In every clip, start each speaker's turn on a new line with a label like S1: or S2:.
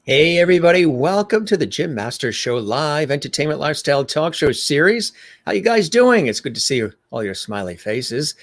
S1: Hey everybody, welcome to the Jim Masters Show live entertainment lifestyle talk show series. How you guys doing? It's good to see all your smiley faces.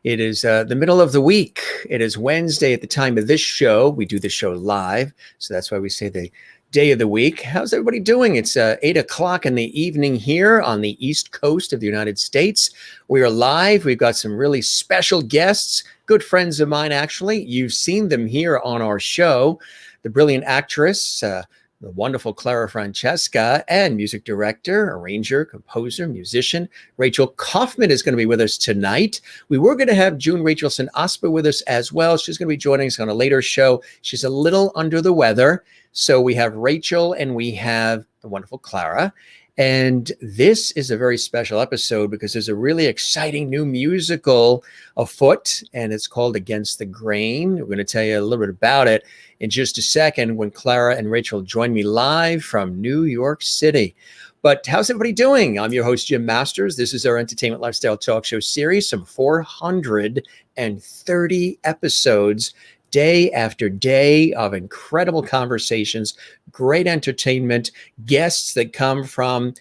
S1: It is the middle of the week. It is Wednesday at the time of this show. We do the show live, so that's why we say the day of the week. How's everybody doing? It's 8 o'clock in the evening here on the East Coast of the United States. We are live. We've got some really special guests, good friends of mine actually. You've seen them here on our show. The brilliant actress, the wonderful Clara Francesca, and music director, arranger, composer, musician, Rachel Kaufman is going to be with us tonight. We were going to have June Rachelson-Aspa with us as well. She's going to be joining us on a later show. She's a little under the weather. So we have Rachel and we have the wonderful Clara. And this is a very special episode because there's a really exciting new musical afoot, and it's called Against the Grain. We're going to tell you a little bit about it in just a second when Clara and Rachel join me live from New York City. But how's everybody doing? I'm your host, Jim Masters. This is our Entertainment Lifestyle Talk Show series, some 430 episodes, day after day of incredible conversations, great entertainment, guests that come from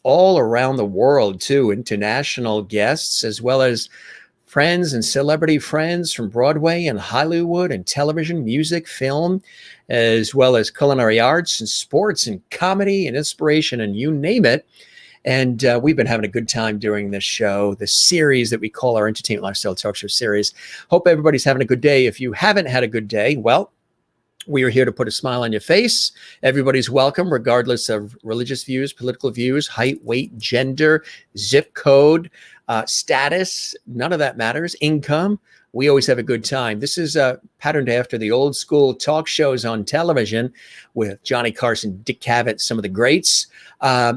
S1: all around the world too, international guests, as well as friends and celebrity friends from Broadway and Hollywood and television, music, film, as well as culinary arts and sports and comedy and inspiration and you name it. And we've been having a good time during this show, the series that we call our Entertainment Lifestyle Talk Show series. Hope everybody's having a good day. If you haven't had a good day, well, we are here to put a smile on your face. Everybody's welcome, regardless of religious views, political views, height, weight, gender, zip code, status. None of that matters. Income. We always have a good time. This is patterned after the old school talk shows on television with Johnny Carson, Dick Cavett, some of the greats,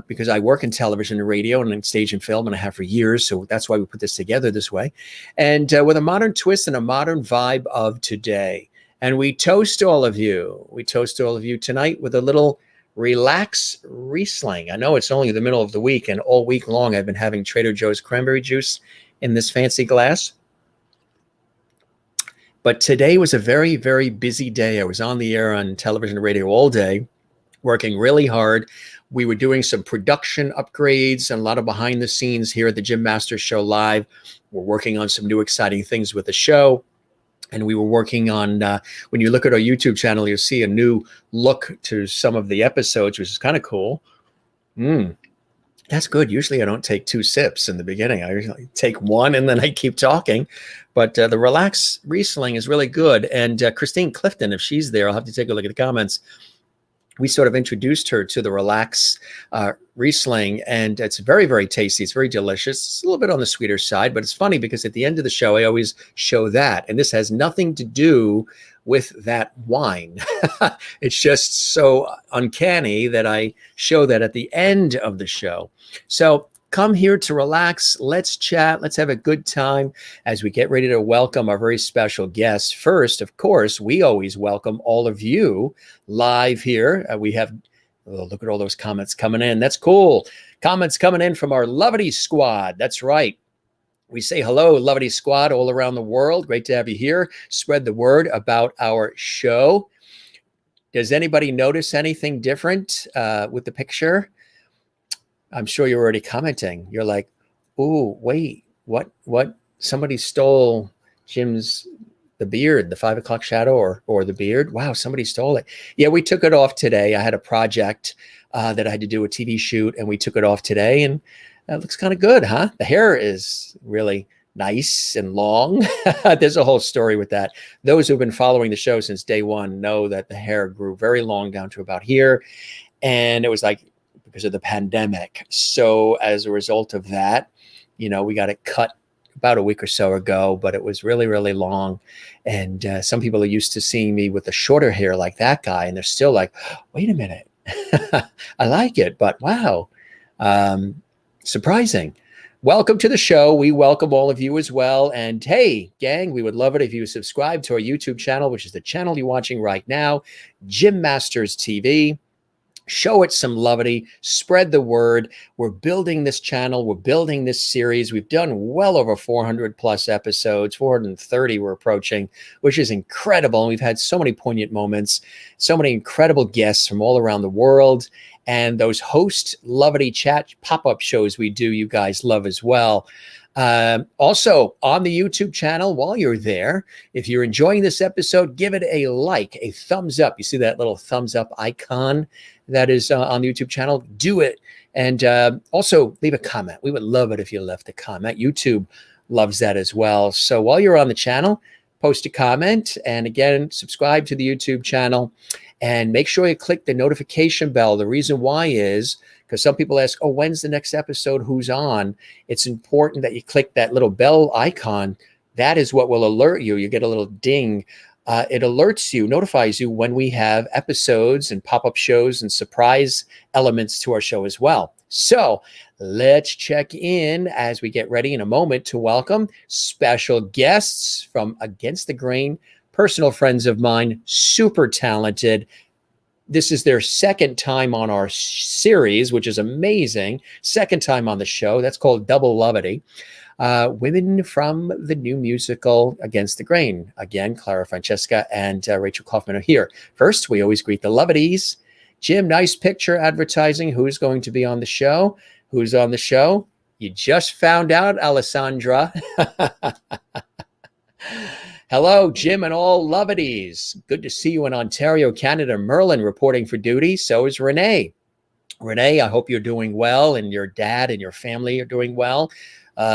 S1: because I work in television and radio and in stage and film, and I have for years. So that's why we put this together this way. And with a modern twist and a modern vibe of today. And we toast all of you. We toast all of you tonight with a little Relax Riesling. I know it's only the middle of the week, and all week long I've been having Trader Joe's cranberry juice in this fancy glass. But today was a very, very busy day. I was on the air on television and radio all day, working really hard. We were doing some production upgrades and a lot of behind the scenes here at the Jim Masters Show Live. We're working on some new exciting things with the show. And we were working on, when you look at our YouTube channel, you'll see a new look to some of the episodes, which is kind of cool. That's good. Usually I don't take 2 sips in the beginning. I usually take 1 and then I keep talking. But the Relax Riesling is really good. And Christine Clifton, if she's there, I'll have to take a look at the comments. We sort of introduced her to the Relax Riesling, and it's very, very tasty. It's very delicious. It's a little bit on the sweeter side, but it's funny because at the end of the show, I always show that. And this has nothing to do with that wine. It's just so uncanny that I show that at the end of the show. So come here to relax. Let's chat. Let's have a good time as we get ready to welcome our very special guests. First, of course, we always welcome all of you live here. We have, look at all those comments coming in. That's cool. Comments coming in from our Lovity Squad. That's right. We say hello, Lovity Squad, all around the world. Great to have you here. Spread the word about our show. Does anybody notice anything different with the picture? I'm sure you're already commenting. You're like, "Ooh, wait, what? Somebody stole Jim's the beard, the 5 o'clock shadow, or the beard. Wow, somebody stole it. Yeah, we took it off today. I had a project that I had to do, a TV shoot, and we took it off today, and it looks kind of good, huh? The hair is really nice and long. There's a whole story with that. Those who've been following the show since day one know that the hair grew very long down to about here. And it was like because of the pandemic. So as a result of that, we got it cut about a week or so ago, but it was really, really long. And some people are used to seeing me with the shorter hair like that guy. And they're still like, wait a minute. I like it, but wow. Surprising. Welcome to the show. We welcome all of you as well. And hey, gang, we would love it if you subscribe to our YouTube channel, which is the channel you're watching right now, Jim Masters TV. Show it some lovity, spread the word. We're building this channel. We're building this series. We've done well over 400 plus episodes, 430 we're approaching, which is incredible. And we've had so many poignant moments, so many incredible guests from all around the world. And those host lovity chat pop-up shows we do, you guys love as well. Also on the YouTube channel, while you're there, if you're enjoying this episode, give it a like, a thumbs up. You see that little thumbs up icon that is on the YouTube channel? Do it. And also leave a comment. We would love it if you left a comment. YouTube loves that as well. So while you're on the channel, post a comment. And again, subscribe to the YouTube channel. And make sure you click the notification bell. The reason why is because some people ask, oh, when's the next episode? Who's on? It's important that you click that little bell icon. That is what will alert you. You get a little ding. It alerts you, notifies you when we have episodes and pop-up shows and surprise elements to our show as well. So let's check in as we get ready in a moment to welcome special guests from Against the Grain, personal friends of mine, super talented. This is their second time on our series, which is amazing. Second time on the show. That's called Double Lovity. Women from the new musical Against the Grain. Again, Clara Francesca and Rachel Kaufman are here. First, we always greet the Lovities. Jim, nice picture advertising. Who's going to be on the show? Who's on the show? You just found out, Alessandra. Hello, Jim and all Lovities. Good to see you in Ontario, Canada. Merlin reporting for duty. So is Renee. Renee, I hope you're doing well and your dad and your family are doing well.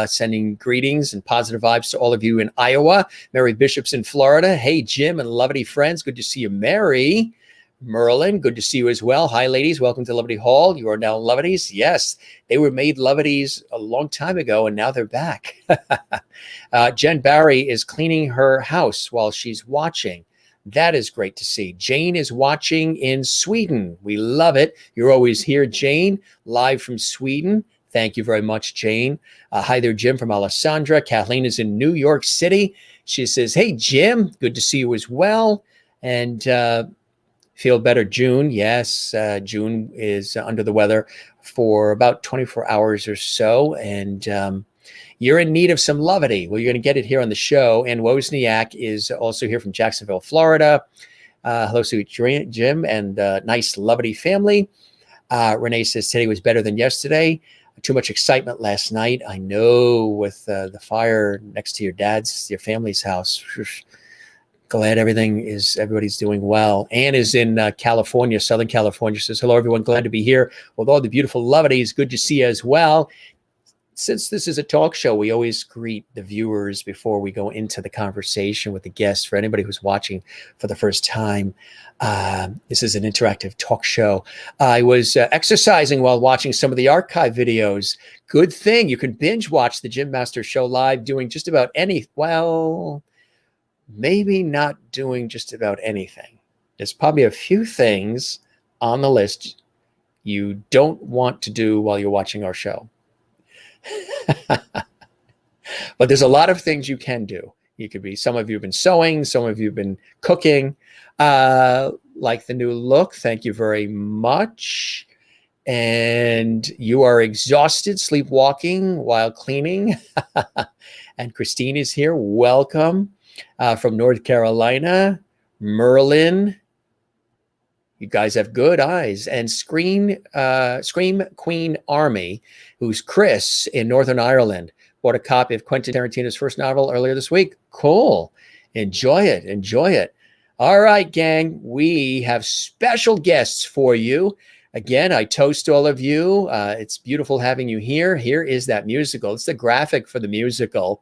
S1: Sending greetings and positive vibes to all of you in Iowa. Mary Bishop's in Florida. Hey, Jim and Lovity friends. Good to see you, Mary. Merlin, good to see you as well. Hi, ladies. Welcome to Lovity Hall. You are now Lovities. Yes, they were made Lovities a long time ago, and now they're back. Jen Barry is cleaning her house while she's watching. That is great to see. Jane is watching in Sweden. We love it. You're always here, Jane, live from Sweden. Thank you very much, Jane. Hi there, Jim, from Alessandra. Kathleen is in New York City. She says, hey, Jim, good to see you as well. And feel better, June. Yes, June is under the weather for about 24 hours or so. And you're in need of some lovity. Well, you're going to get it here on the show. And Wozniak is also here from Jacksonville, Florida. Hello, sweet Jim and nice lovity family. Renee says today was better than yesterday. Too much excitement last night. I know, with the fire next to your family's house. Glad everybody's doing well. Anne is in California, Southern California. Says, hello, everyone. Glad to be here with all the beautiful lovities. Good to see you as well. Since this is a talk show, we always greet the viewers before we go into the conversation with the guests. For anybody who's watching for the first time, this is an interactive talk show. I was exercising while watching some of the archive videos. Good thing you can binge watch the Jim Master Show live, doing just about maybe not doing just about anything. There's probably a few things on the list you don't want to do while you're watching our show. But there's a lot of things you can do. Some of you have been sewing, some of you have been cooking. Like the new look, thank you very much. And you are exhausted, sleepwalking while cleaning. And Christine is here. Welcome. From North Carolina, Merlin. You guys have good eyes. And Scream Queen Army, who's Chris in Northern Ireland, bought a copy of Quentin Tarantino's first novel earlier this week. Cool. Enjoy it. Enjoy it. All right, gang. We have special guests for you. Again, I toast all of you. It's beautiful having you here. Here is that musical. It's the graphic for the musical.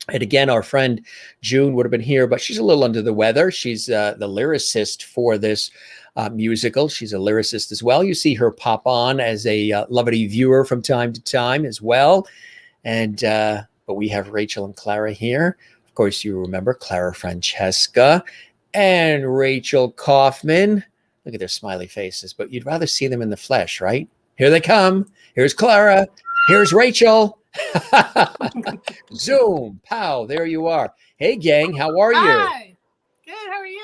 S1: And again, our friend June would have been here, but she's a little under the weather. She's the lyricist for this musical. She's a lyricist as well. You see her pop on as a lovely viewer from time to time as well. And but we have Rachel and Clara here. Of course, you remember Clara Francesca and Rachel Kaufman. Look at their smiley faces, but you'd rather see them in the flesh, right? Here they come. Here's Clara. Here's Rachel. Zoom, pow, there you are. Hey, gang, how are you?
S2: Hi. Good, how are you?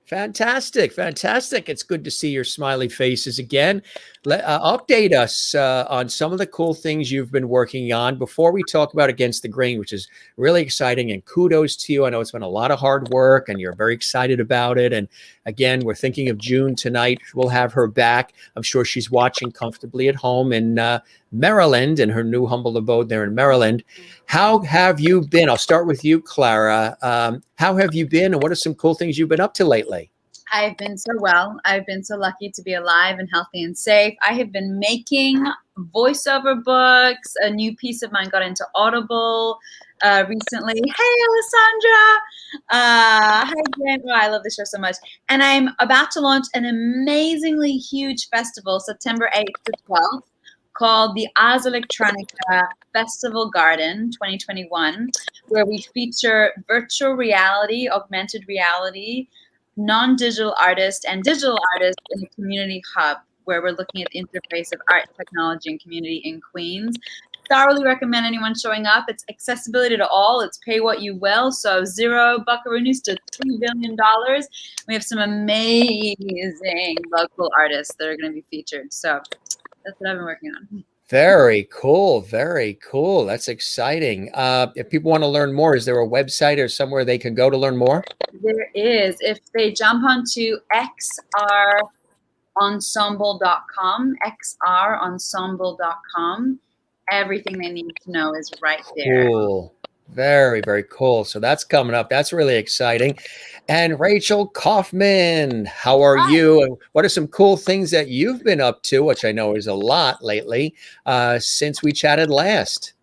S1: Fantastic, fantastic. It's good to see your smiley faces again. Update us on some of the cool things you've been working on before we talk about Against the Grain, which is really exciting, and kudos to you. I know it's been a lot of hard work and you're very excited about it. And again, we're thinking of June tonight. We'll have her back. I'm sure she's watching comfortably at home in Maryland, in her new humble abode there in Maryland. How have you been? I'll start with you, Clara. How have you been, and what are some cool things you've been up to lately?
S3: I've been so well. I've been so lucky to be alive and healthy and safe. I have been making voiceover books. A new piece of mine got into Audible recently. Hey, Alessandra. Hi, Jen. Oh, I love this show so much. And I'm about to launch an amazingly huge festival, September 8th to 12th, called the Ars Electronica Festival Garden 2021, where we feature virtual reality, augmented reality, non-digital artists and digital artists in a community hub, where we're looking at the interface of art, technology, and community in Queens. Thoroughly recommend anyone showing up. It's accessibility to all. It's pay what you will. So $0 buckaroonies to $3 billion. We have some amazing local artists that are going to be featured. So that's what I've been working on.
S1: Very cool. Very cool. That's exciting. If people want to learn more, is there a website or somewhere they can go to learn more?
S3: There is. If they jump onto xrensemble.com, xrensemble.com, everything they need to know is right there.
S1: Cool. Very, very cool. So that's coming up. That's really exciting. And Rachel Kaufman, how are you? And what are some cool things that you've been up to, which I know is a lot lately, since we chatted last?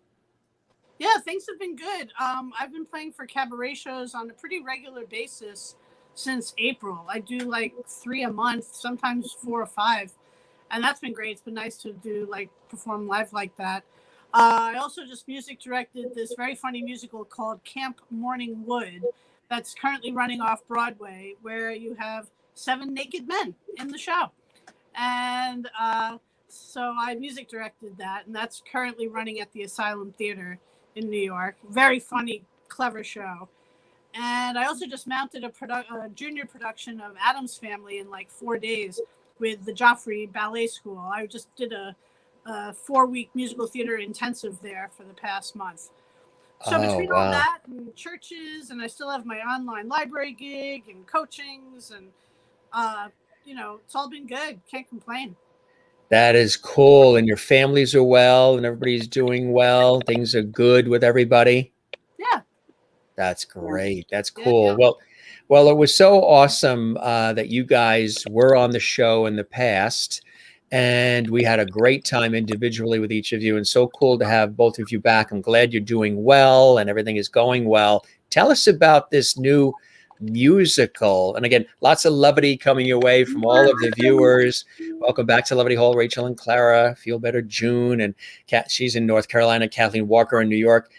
S2: Yeah, things have been good. I've been playing for cabaret shows on a pretty regular basis since April. I do like 3 a month, sometimes 4 or 5. And that's been great. It's been nice to perform live like that. I also just music directed this very funny musical called Camp Morning Wood that's currently running off-Broadway, where you have 7 naked men in the show. And so I music directed that, and that's currently running at the Asylum Theater in New York. Very funny, clever show. And I also just mounted a junior production of Addams Family in like 4 days with the Joffrey Ballet School. I just did a 4-week musical theater intensive there for the past month. So between all that and churches, and I still have my online library gig and coachings, and it's all been good. Can't complain.
S1: That is cool. And your families are well, and everybody's doing well. Things are good with everybody.
S2: Yeah.
S1: That's great. That's cool. Yeah. Well, it was so awesome that you guys were on the show in the past. And we had a great time individually with each of you, and so cool to have both of you back. I'm glad you're doing well and everything is going well. Tell us about this new musical. And again, lots of levity coming your way from all of the viewers. Welcome back to Levity Hall, Rachel and Clara. Feel Better June, and she's in North Carolina. Kathleen Walker in New York.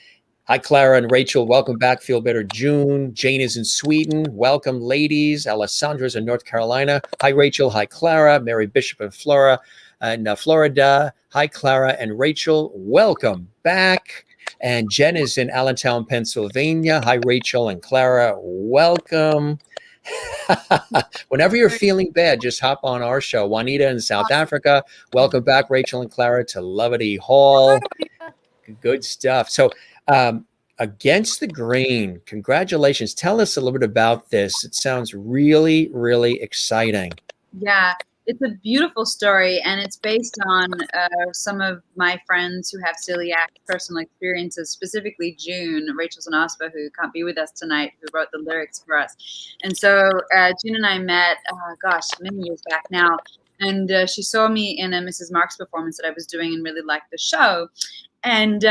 S1: Hi, Clara and Rachel. Welcome back. Feel Better June. Jane is in Sweden. Welcome, ladies. Alessandra's in North Carolina. Hi, Rachel. Hi, Clara. Mary Bishop in Florida. Hi, Clara and Rachel. Welcome back. And Jen is in Allentown, Pennsylvania. Hi, Rachel and Clara. Welcome. Whenever you're feeling bad, just hop on our show. Juanita in South Africa. Welcome back, Rachel and Clara, to Levity Hall. Good stuff. So, Against the Grain, congratulations. Tell us a little bit about this. It sounds really, really exciting.
S3: Yeah, It's a beautiful story, and it's based on some of my friends who have celiac personal experiences, specifically June, Rachel Zanaspa, who can't be with us tonight, who wrote the lyrics for us. And so June and I met, many years back now, and she saw me in a Mrs. Marks performance that I was doing and really liked the show. And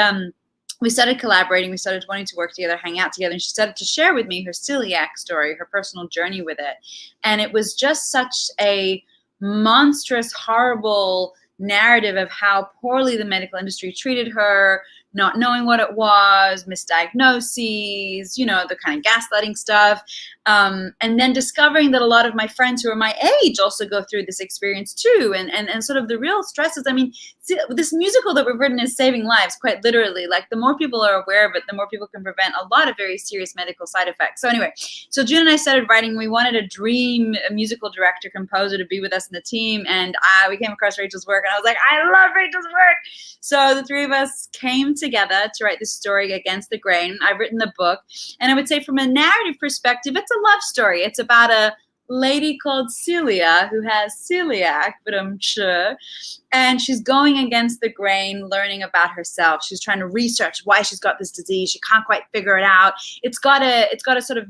S3: we started collaborating. We started wanting to work together, hang out together. And she started to share with me her celiac story, her personal journey with it. And it was just such a monstrous, horrible narrative of how poorly the medical industry treated her, not knowing what it was, misdiagnoses, the kind of gaslighting stuff. And then discovering that a lot of my friends who are my age also go through this experience too. And sort of the real stresses. I mean, this musical that we've written is saving lives, quite literally. Like, the more people are aware of it, the more people can prevent a lot of very serious medical side effects. So anyway, so June and I started writing. We wanted a musical director, composer to be with us in the team. And we came across Rachel's work, and I was like, I love Rachel's work. So the three of us came together to write this story against the grain. I've written the book, and I would say from a narrative perspective, it's a love story. It's about a lady called Celia who has celiac, but I'm sure, and she's going against the grain, learning about herself. She's trying to research why she's got this disease. She can't quite figure it out. It's got a sort of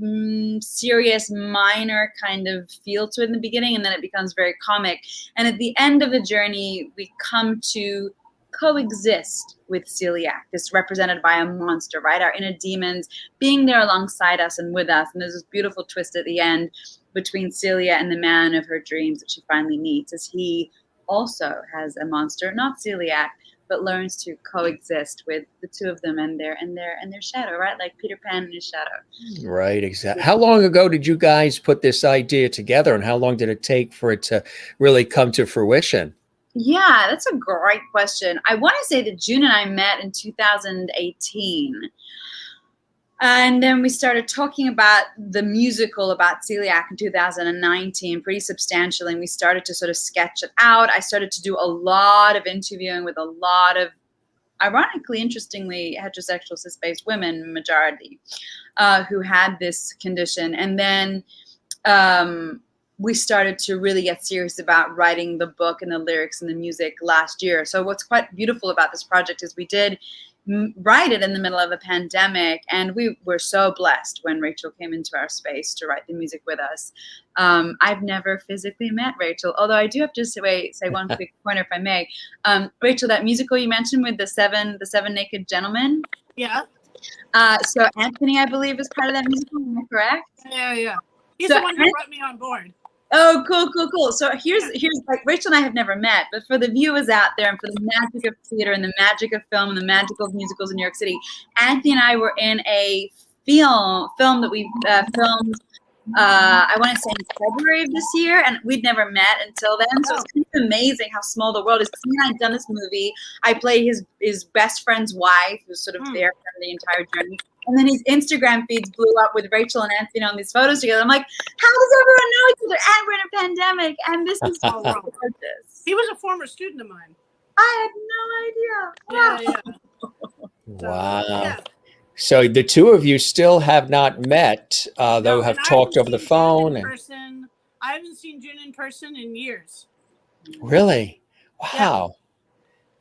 S3: serious, minor kind of feel to it in the beginning, and then it becomes very comic. And at the end of the journey, we come to coexist with celiac, this represented by a monster, right? Our inner demons being there alongside us and with us. And there's this beautiful twist at the end between Celia and the man of her dreams that she finally meets, as he also has a monster, not celiac, but learns to coexist with the two of them and their shadow, right? Like Peter Pan and his shadow.
S1: Right, exactly. How long ago did you guys put this idea together, and how long did it take for it to really come to fruition?
S3: Yeah, that's a great question. I want to say that June and I met in 2018. And then we started talking about the musical about celiac in 2019 pretty substantially. And we started to sort of sketch it out. I started to do a lot of interviewing with a lot of, ironically, interestingly, heterosexual cis-based women, majority, who had this condition. And then we started to really get serious about writing the book and the lyrics and the music last year. So what's quite beautiful about this project is we did write it in the middle of a pandemic, and we were so blessed when Rachel came into our space to write the music with us. I've never physically met Rachel, although I do have to say one quick pointer, if I may. Rachel, that musical you mentioned with the seven naked gentlemen.
S2: Yeah.
S3: So Anthony, I believe, is part of that musical. Am I correct?
S2: Yeah. He's the one who brought me on board.
S3: Oh, cool. So here's like, Rachel and I have never met, but for the viewers out there and for the magic of theater and the magic of film and the magic of musicals in New York City, Anthony and I were in a film that we filmed, I want to say in February of this year, and we'd never met until then. So it's kind of amazing how small the world is. He and I had done this movie. I play his best friend's wife, who's sort of there for the entire journey. And then his Instagram feeds blew up with Rachel and Anthony on these photos together. I'm like, how does everyone know each other? And we're in a pandemic, and this is so gorgeous.
S2: He was a former student of mine.
S3: I had no idea.
S2: Yeah.
S1: Wow.
S2: Yeah.
S1: So the two of you still have not met, though have talked over the phone.
S2: I haven't seen June in person in years.
S1: Really? Wow. Yeah.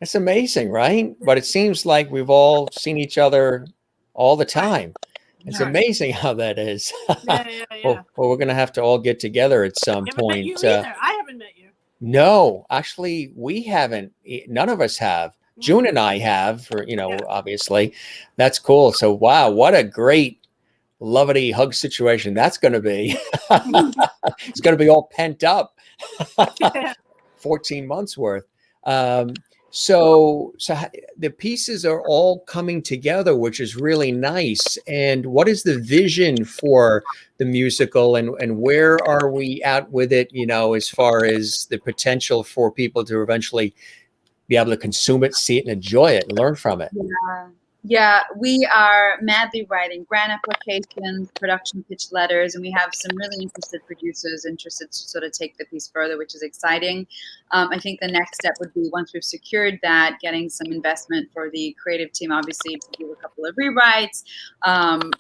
S1: That's amazing, right? But it seems like we've all seen each other all the time. It's amazing how that is.
S2: Yeah.
S1: Well, we're going to have to all get together at some point.
S2: Met you either. I haven't met you.
S1: No, actually, we haven't. None of us have. June and I have, obviously. That's cool. So, wow, what a great lovely hug situation that's going to be. It's going to be all pent up. 14 months worth. So the pieces are all coming together, which is really nice. And what is the vision for the musical, and where are we at with it, as far as the potential for people to eventually be able to consume it, see it, and enjoy it, and learn from it?
S3: Yeah, we are madly writing grant applications, production pitch letters, and we have some really interested producers interested to sort of take the piece further, which is exciting. I think the next step would be, once we've secured that, getting some investment for the creative team, obviously, to do a couple of rewrites,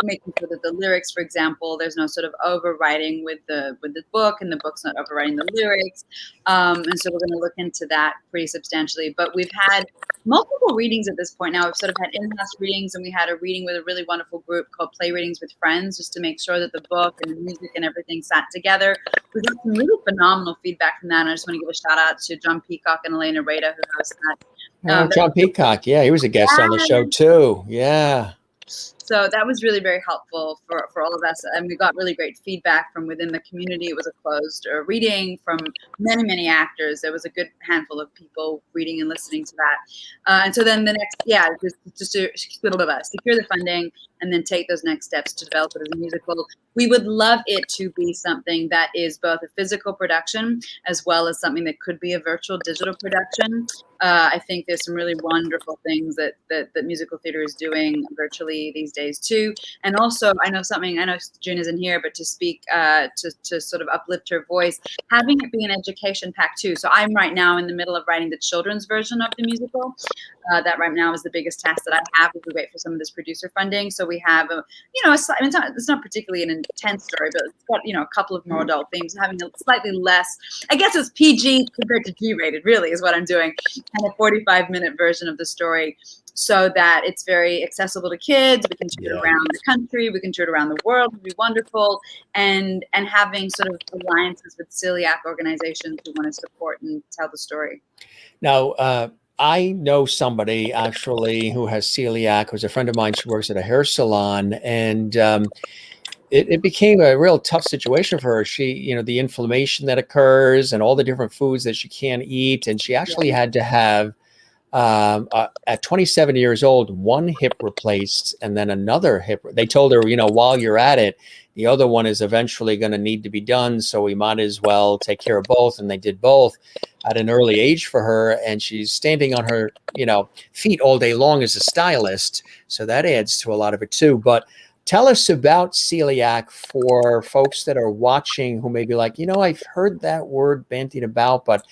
S3: making sure that the lyrics, for example, there's no sort of overwriting with the book, and the book's not overwriting the lyrics. And so we're going to look into that pretty substantially. But we've had multiple readings at this point now. We've sort of had in-house readings, and we had a reading with a really wonderful group called Play Readings with Friends, just to make sure that the book and the music and everything sat together. We got some really phenomenal feedback from that, and I just want to give a shout out to John Peacock and Elena Rada, who host that.
S1: John Peacock, yeah, he was a guest on the show too. Yeah.
S3: So that was really very helpful for all of us. And we got really great feedback from within the community. It was a closed reading from many, many actors. There was a good handful of people reading and listening to that. And so then the next, just to secure the funding and then take those next steps to develop it as a musical. We would love it to be something that is both a physical production as well as something that could be a virtual digital production. I think there's some really wonderful things that musical theater is doing virtually these days too. And also, I know June isn't here, but to speak, to sort of uplift her voice, having it be an education pack too. So I'm right now in the middle of writing the children's version of the musical. That right now is the biggest task that I have as we wait for some of this producer funding. So we have, it's not particularly an intense story, but it's got, a couple of more adult themes, having a slightly less, I guess it's PG compared to G-rated, really, is what I'm doing, and a 45-minute version of the story, so that it's very accessible to kids. We can tour it around the country. We can tour it around the world. It would be wonderful. And having sort of alliances with celiac organizations who want to support and tell the story.
S1: Now, I know somebody actually who has celiac, who's a friend of mine. She works at a hair salon, and it became a real tough situation for her. She, the inflammation that occurs and all the different foods that she can't eat. And she actually had to have, at 27 years old, one hip replaced and then another hip. They told her, while you're at it, the other one is eventually going to need to be done. So we might as well take care of both. And they did both at an early age for her. And she's standing on her, feet all day long as a stylist. So that adds to a lot of it too. But tell us about celiac for folks that are watching who may be like, I've heard that word bandied about, but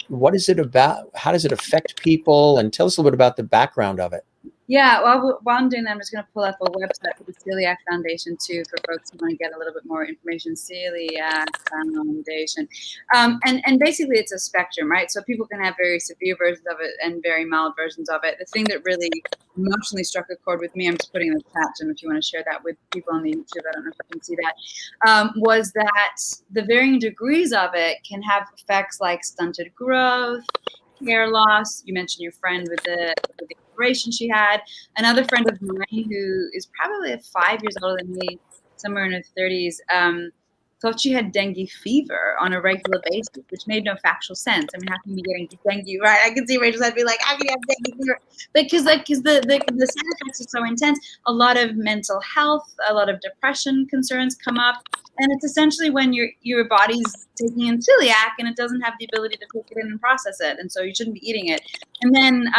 S1: what is it about? How does it affect people? And tell us a little bit about the background of it.
S3: Yeah, well, while I'm doing that, I'm just going to pull up a website for the Celiac Foundation, too, for folks who want to get a little bit more information. Celiac Foundation. And basically, it's a spectrum, right? So people can have very severe versions of it and very mild versions of it. The thing that really emotionally struck a chord with me, I'm just putting in the chat, Jim, if you want to share that with people on the YouTube, I don't know if I can see that, was that the varying degrees of it can have effects like stunted growth, hair loss. You mentioned your friend with the operation she had. Another friend of mine who is probably 5 years older than me, somewhere in her 30s, thought she had dengue fever on a regular basis, which made no factual sense. I mean, how can you be getting dengue, right? I can see Rachel's head be like, how can you have dengue fever? Because the side effects are so intense. A lot of mental health, a lot of depression concerns come up. And it's essentially when your body's taking in celiac and it doesn't have the ability to take it in and process it. And so you shouldn't be eating it. And then,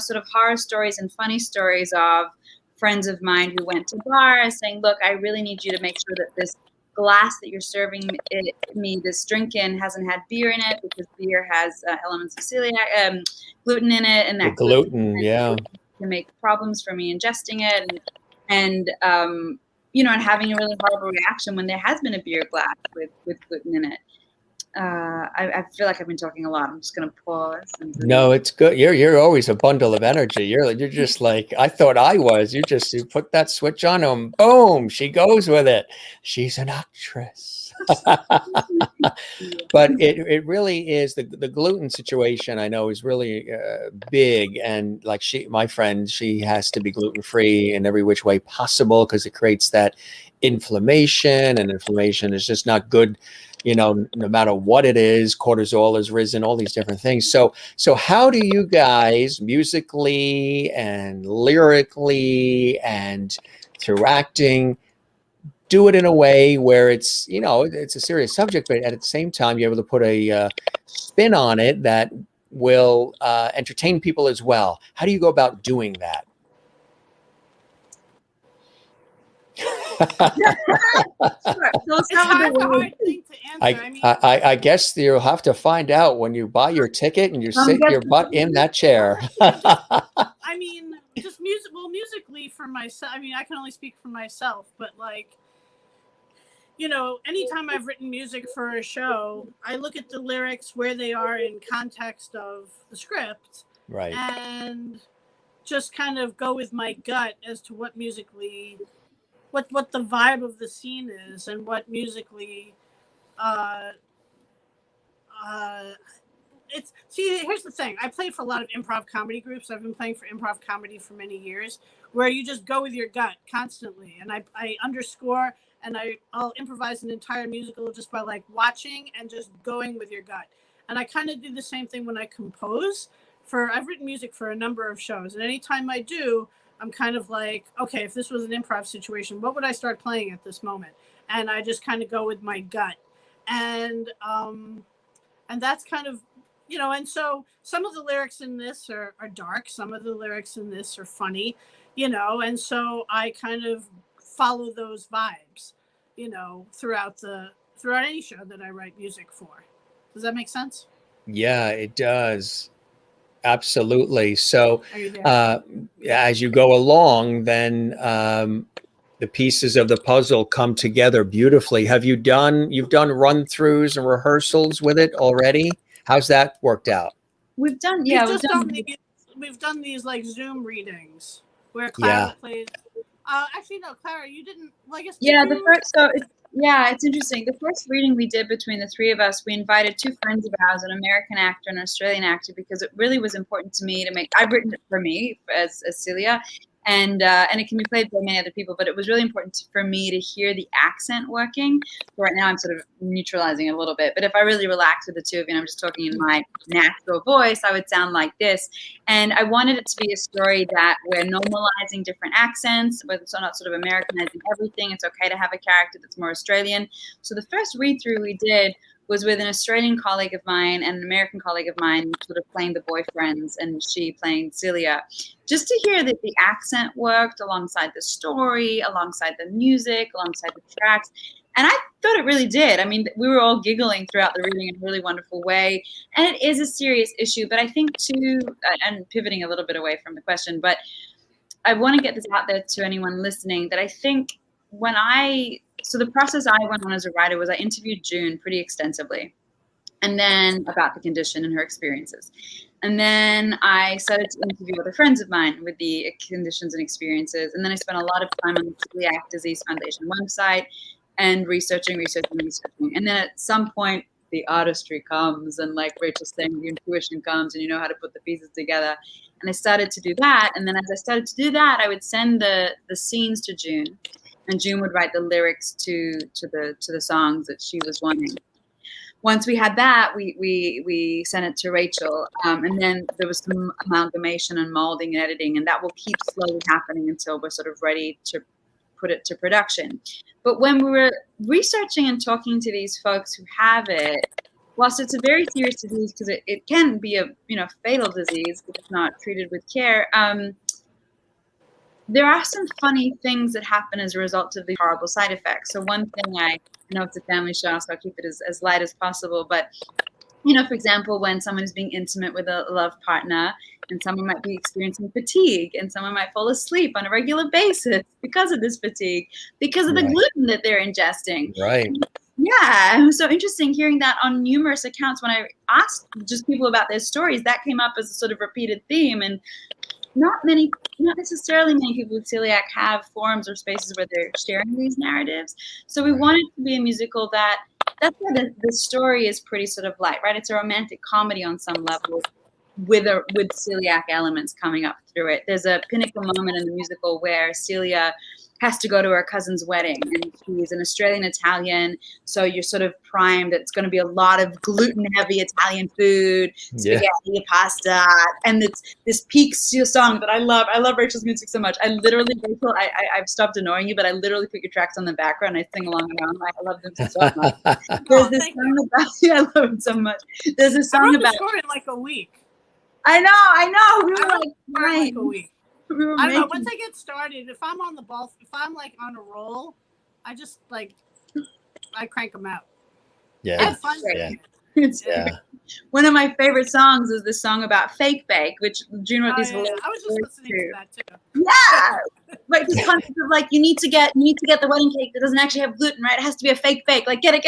S3: sort of horror stories and funny stories of friends of mine who went to bars saying, look, I really need you to make sure that this glass that you're serving me this drink in hasn't had beer in it, because beer has elements of celiac, gluten in it. And that
S1: gluten
S3: can make problems for me ingesting it. And having a really horrible reaction when there has been a beer glass with gluten in it. I feel like I've been talking a lot. I'm just going to pause.
S1: No, it's good. You're always a bundle of energy. You're just like, I thought I was. You put that switch on and boom, she goes with it. She's an actress. But it really is the gluten situation. I know is really big, and like my friend, she has to be gluten free in every which way possible because it creates that inflammation, and inflammation is just not good. No matter what it is, cortisol has risen, all these different things. So how do you guys musically and lyrically and through acting do it in a way where it's, it's a serious subject, but at the same time, you're able to put a spin on it that will entertain people as well? How do you go about doing that?
S3: Sure. So
S2: It's kind of a hard thing to answer. I mean,
S1: I guess you'll have to find out when you buy your ticket and you sit your butt in that chair.
S2: I mean, just music. Well, musically for myself. I mean, I can only speak for myself, but like, you know, anytime I've written music for a show, I look at the lyrics where they are in context of the script,
S1: Right.
S2: and just kind of go with my gut as to what musically, what the vibe of the scene is, and what musically, uh, it's, see, here's the thing. I play for a lot of improv comedy groups. I've been playing for improv comedy for many years, where you just go with your gut constantly. And I underscore, and I'll improvise an entire musical just by like watching and just going with your gut. And I kind of do the same thing when I compose. I've written music for a number of shows, and anytime I do, I'm kind of like, okay, if this was an improv situation, what would I start playing at this moment? And I just kind of go with my gut. And that's kind of, you know, and so some of the lyrics in this are dark, some of the lyrics in this are funny, you know, and so I kind of follow those vibes, you know, throughout any show that I write music for. Does that make sense?
S1: Yeah, it does. Absolutely. So
S2: Are you there?
S1: as you go along, then the pieces of the puzzle come together beautifully. You've done run-throughs and rehearsals with it already? How's that worked out?
S3: We've done
S2: we've done these like Zoom readings where
S1: Yeah.
S2: Clara plays. Actually, no, Clara, you didn't. Well, I guess.
S3: Yeah, it's interesting. The first reading we did between the three of us, we invited two friends of ours, an American actor and an Australian actor, because it really was important to me to make. I've written it for me as Celia, and it can be played by many other people, but it was really important for me to hear the accent working. So right now I'm sort of neutralizing it a little bit, but if I really relax with the two of you and I'm just talking in my natural voice, I would sound like this. And I wanted it to be a story that we're normalizing different accents, but it's not sort of Americanizing everything. It's okay to have a character that's more Australian. So the first read-through we did was with an Australian colleague of mine and an American colleague of mine, sort of playing the boyfriends and she playing Celia, just to hear that the accent worked alongside the story, alongside the music, alongside the tracks. And I thought it really did. I mean, we were all giggling throughout the reading in a really wonderful way. And it is a serious issue, but I think too, and pivoting a little bit away from the question, but I want to get this out there to anyone listening, that I think so the process I went on as a writer was I interviewed June pretty extensively, and then about the condition and her experiences. And then I started to interview other friends of mine with the conditions and experiences. And then I spent a lot of time on the Celiac Disease Foundation website and researching. And then at some point, the artistry comes, and like Rachel's saying, the intuition comes, and you know how to put the pieces together. And I started to do that. And then as I started to do that, I would send the scenes to June, and June would write the lyrics to the songs that she was wanting. Once we had that, we sent it to Rachel, and then there was some amalgamation and molding and editing, and that will keep slowly happening until we're sort of ready to put it to production. But when we were researching and talking to these folks who have it, whilst it's a very serious disease, because it can be a fatal disease if it's not treated with care, there are some funny things that happen as a result of the horrible side effects. So one thing, I know it's a family show, so I'll keep it as light as possible, but for example, when someone is being intimate with a love partner, and someone might be experiencing fatigue, and someone might fall asleep on a regular basis because of this fatigue, because of the gluten that they're ingesting.
S1: Right.
S3: Yeah, it was so interesting hearing that on numerous accounts. When I asked just people about their stories, that came up as a sort of repeated theme, and not necessarily many people with celiac have forums or spaces where they're sharing these narratives. So we wanted to be a musical that's why the story is pretty sort of light, right? It's a romantic comedy on some level with celiac elements coming up through it. There's a pinnacle moment in the musical where Celia has to go to her cousin's wedding, and she's an Australian Italian, so you're sort of primed that it's going to be a lot of gluten-heavy Italian food, spaghetti, pasta, and it's this peak song that I love. I love Rachel's music so much. Rachel, I've stopped annoying you, but I literally put your tracks on the background. I sing along around. I love them so much. There's this song about. I love them so much. There's a song about.
S2: I wrote the score in like a week.
S3: I know. We were
S2: like a week. I don't know. Once I get started, if I'm on the ball, if I'm like on a roll, I just like I crank them out. I
S1: Yeah.
S2: have fun.
S1: Yeah.
S3: It's
S1: Yeah.
S3: one of my favorite songs is the song about fake bake, which June wrote
S2: Oh,
S3: these
S2: yeah, yeah.
S3: hilarious
S2: I was just
S3: lyrics
S2: listening to that too.
S3: Yeah, right. This concept of like you need to get the wedding cake that doesn't actually have gluten, right? It has to be a fake bake. Like get it.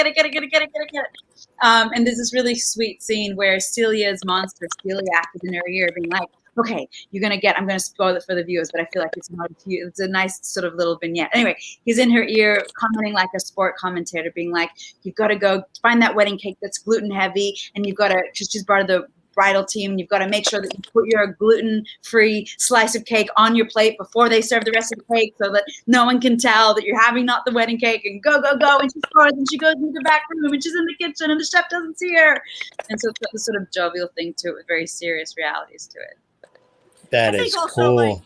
S3: And there's this really sweet scene where Celia's monster, Celiac, is in her ear, being like, "Okay, I'm gonna spoil it for the viewers, but I feel like it's not to you. It's a nice sort of little vignette." Anyway, he's in her ear, commenting like a sport commentator, being like, "You've got to go find that wedding cake that's gluten heavy, and you've got to." She's part of the bridal team. You've got to make sure that you put your gluten-free slice of cake on your plate before they serve the rest of the cake so that no one can tell that you're having not the wedding cake, and go. And she scores and she goes into the back room and she's in the kitchen and the chef doesn't see her. And so it's got this sort of jovial thing to it with very serious realities to it.
S1: That
S2: I
S1: is
S2: think also, like,
S1: cool.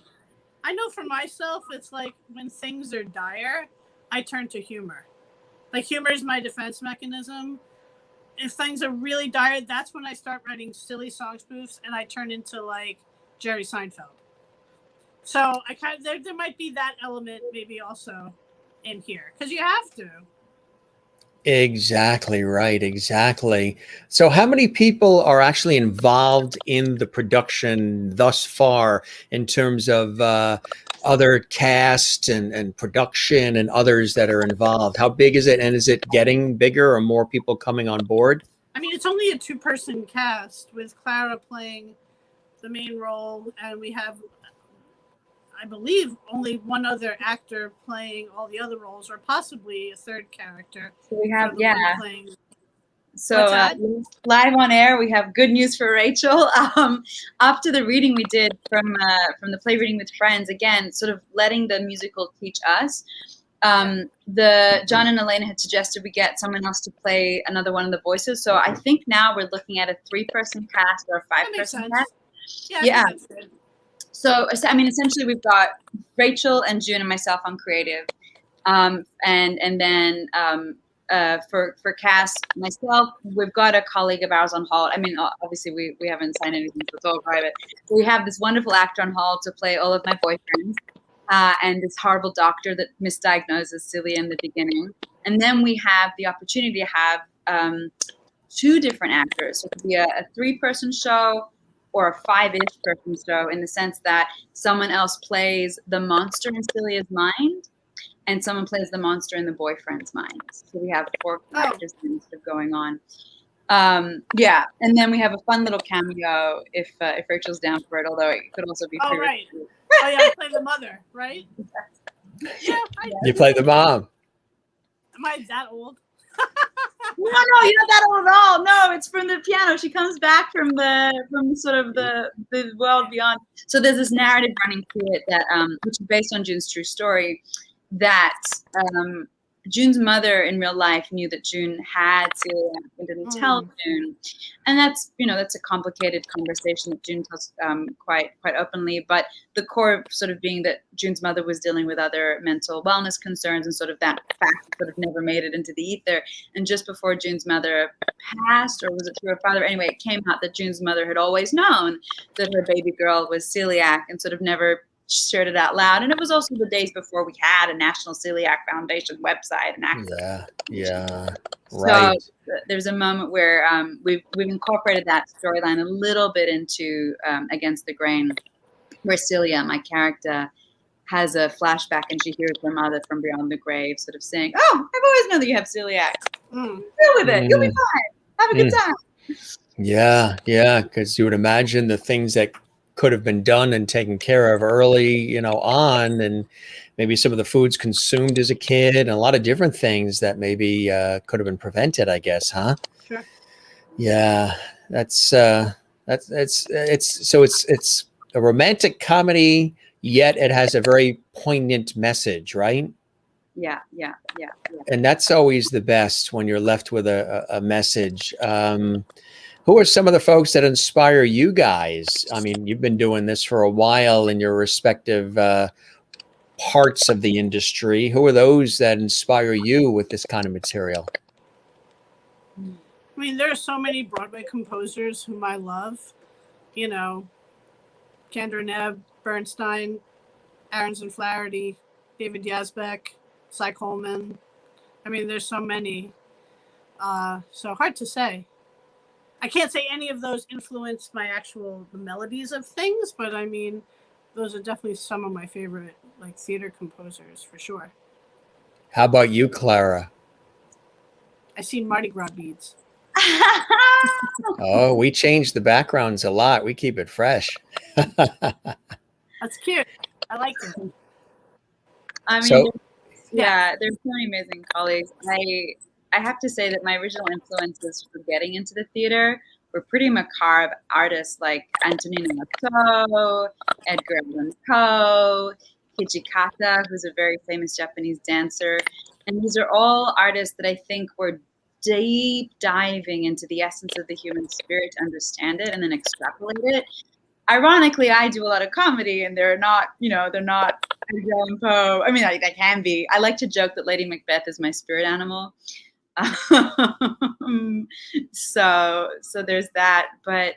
S2: I know for myself, it's like when things are dire, I turn to humor. Like humor is my defense mechanism. If things are really dire, that's when I start writing silly song spoofs and I turn into like Jerry Seinfeld. So I kind of there might be that element maybe also in here because you have to.
S1: Exactly right. Exactly. So, how many people are actually involved in the production thus far in terms of other cast and production and others that are involved? How big is it? And is it getting bigger or more people coming on board?
S2: I mean, it's only a 2-person cast with Clara playing the main role, and we have, I believe, only one other actor playing all the other roles, or possibly a third character.
S3: So we have,
S2: for the one playing.
S3: So
S2: What's that?
S3: live on air, we have good news for Rachel. After the reading we did from the play reading with friends, again, sort of letting the musical teach us. The John and Elena had suggested we get someone else to play another one of the voices. So I think now we're looking at a 3-person cast or a
S2: That makes
S3: 5-person
S2: sense.
S3: cast.
S2: Yeah, I
S3: Yeah.
S2: think that's good.
S3: So I mean, essentially, we've got Rachel and June and myself on creative, and then for cast, myself, we've got a colleague of ours on hold. I mean, obviously, we haven't signed anything, so it's all private. But we have this wonderful actor on hold to play all of my boyfriends, and this horrible doctor that misdiagnoses Celia in the beginning. And then we have the opportunity to have 2 different actors. So it could be a 3-person show or a 5-ish person show, in the sense that someone else plays the monster in Celia's mind and someone plays the monster in the boyfriend's mind. So we have 4 characters sort of going on. Yeah, and then we have a fun little cameo if Rachel's down for it, although it could also be
S2: Oh, right. Oh, yeah, I play the mother, right? Yeah.
S1: You play the mom.
S2: Am I that old?
S3: No, you're not that old at all. No, it's from the piano. She comes back from sort of the world beyond. So there's this narrative running through it that which is based on June's true story, that June's mother in real life knew that June had celiac and didn't tell June, and that's a complicated conversation that June tells quite openly. But the core sort of being that June's mother was dealing with other mental wellness concerns, and sort of that fact sort of never made it into the ether. And just before June's mother passed, or was it through her father? Anyway, it came out that June's mother had always known that her baby girl was celiac, and sort of never shared it out loud. And it was also the days before we had a National Celiac Foundation website and access.
S1: Yeah, right.
S3: So there's a moment where we've incorporated that storyline a little bit into Against the Grain, where Celia, my character, has a flashback and she hears her mother from beyond the grave sort of saying, "Oh, I've always known that you have celiac. Deal with it. You'll be fine. Have a good time."
S1: Yeah, because you would imagine the things that could have been done and taken care of early, on, and maybe some of the foods consumed as a kid, and a lot of different things that maybe could have been prevented, I guess, huh?
S2: Sure.
S1: Yeah, it's a romantic comedy, yet it has a very poignant message, right?
S3: Yeah.
S1: And that's always the best when you're left with a message. Who are some of the folks that inspire you guys? I mean, you've been doing this for a while in your respective parts of the industry. Who are those that inspire you with this kind of material?
S2: I mean, there are so many Broadway composers whom I love. Kendra Nebb, Bernstein, Aronson Flaherty, David Yazbek, Cy Coleman. I mean, there's so many. So hard to say. I can't say any of those influenced my the melodies of things, but I mean, those are definitely some of my favorite like theater composers for sure.
S1: How about you, Clara?
S2: I see Mardi Gras beads.
S1: Oh, we change the backgrounds a lot. We keep it fresh.
S2: That's cute. I like it.
S3: I mean,
S1: So,
S3: there's so many amazing colleagues. I have to say that my original influences for getting into the theater were pretty macabre artists like Antonino Matou, Edgar Allan Poe, Hijikata, who's a very famous Japanese dancer. And these are all artists that I think were deep diving into the essence of the human spirit to understand it and then extrapolate it. Ironically, I do a lot of comedy, and they're not Edgar Allan Poe. I mean, they can be. I like to joke that Lady Macbeth is my spirit animal. So there's that. But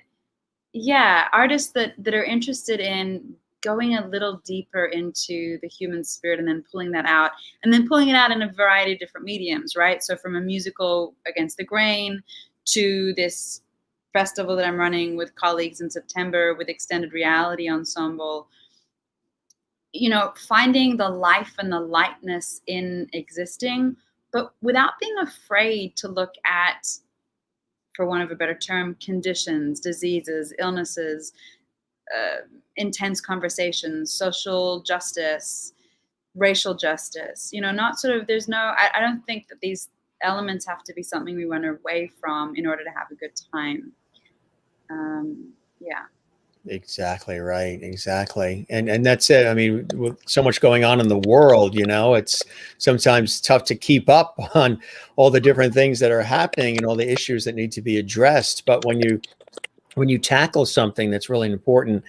S3: yeah, artists that are interested in going a little deeper into the human spirit and then pulling that out, and then pulling it out in a variety of different mediums, right? So from a musical Against the Grain to this festival that I'm running with colleagues in September with Extended Reality Ensemble, finding the life and the lightness in existing, but without being afraid to look at, for want of a better term, conditions, diseases, illnesses, intense conversations, social justice, racial justice, not sort of, I don't think that these elements have to be something we run away from in order to have a good time. Yeah.
S1: exactly right. Exactly. And that's it. I mean, with so much going on in the world, it's sometimes tough to keep up on all the different things that are happening and all the issues that need to be addressed. But when you tackle something that's really important,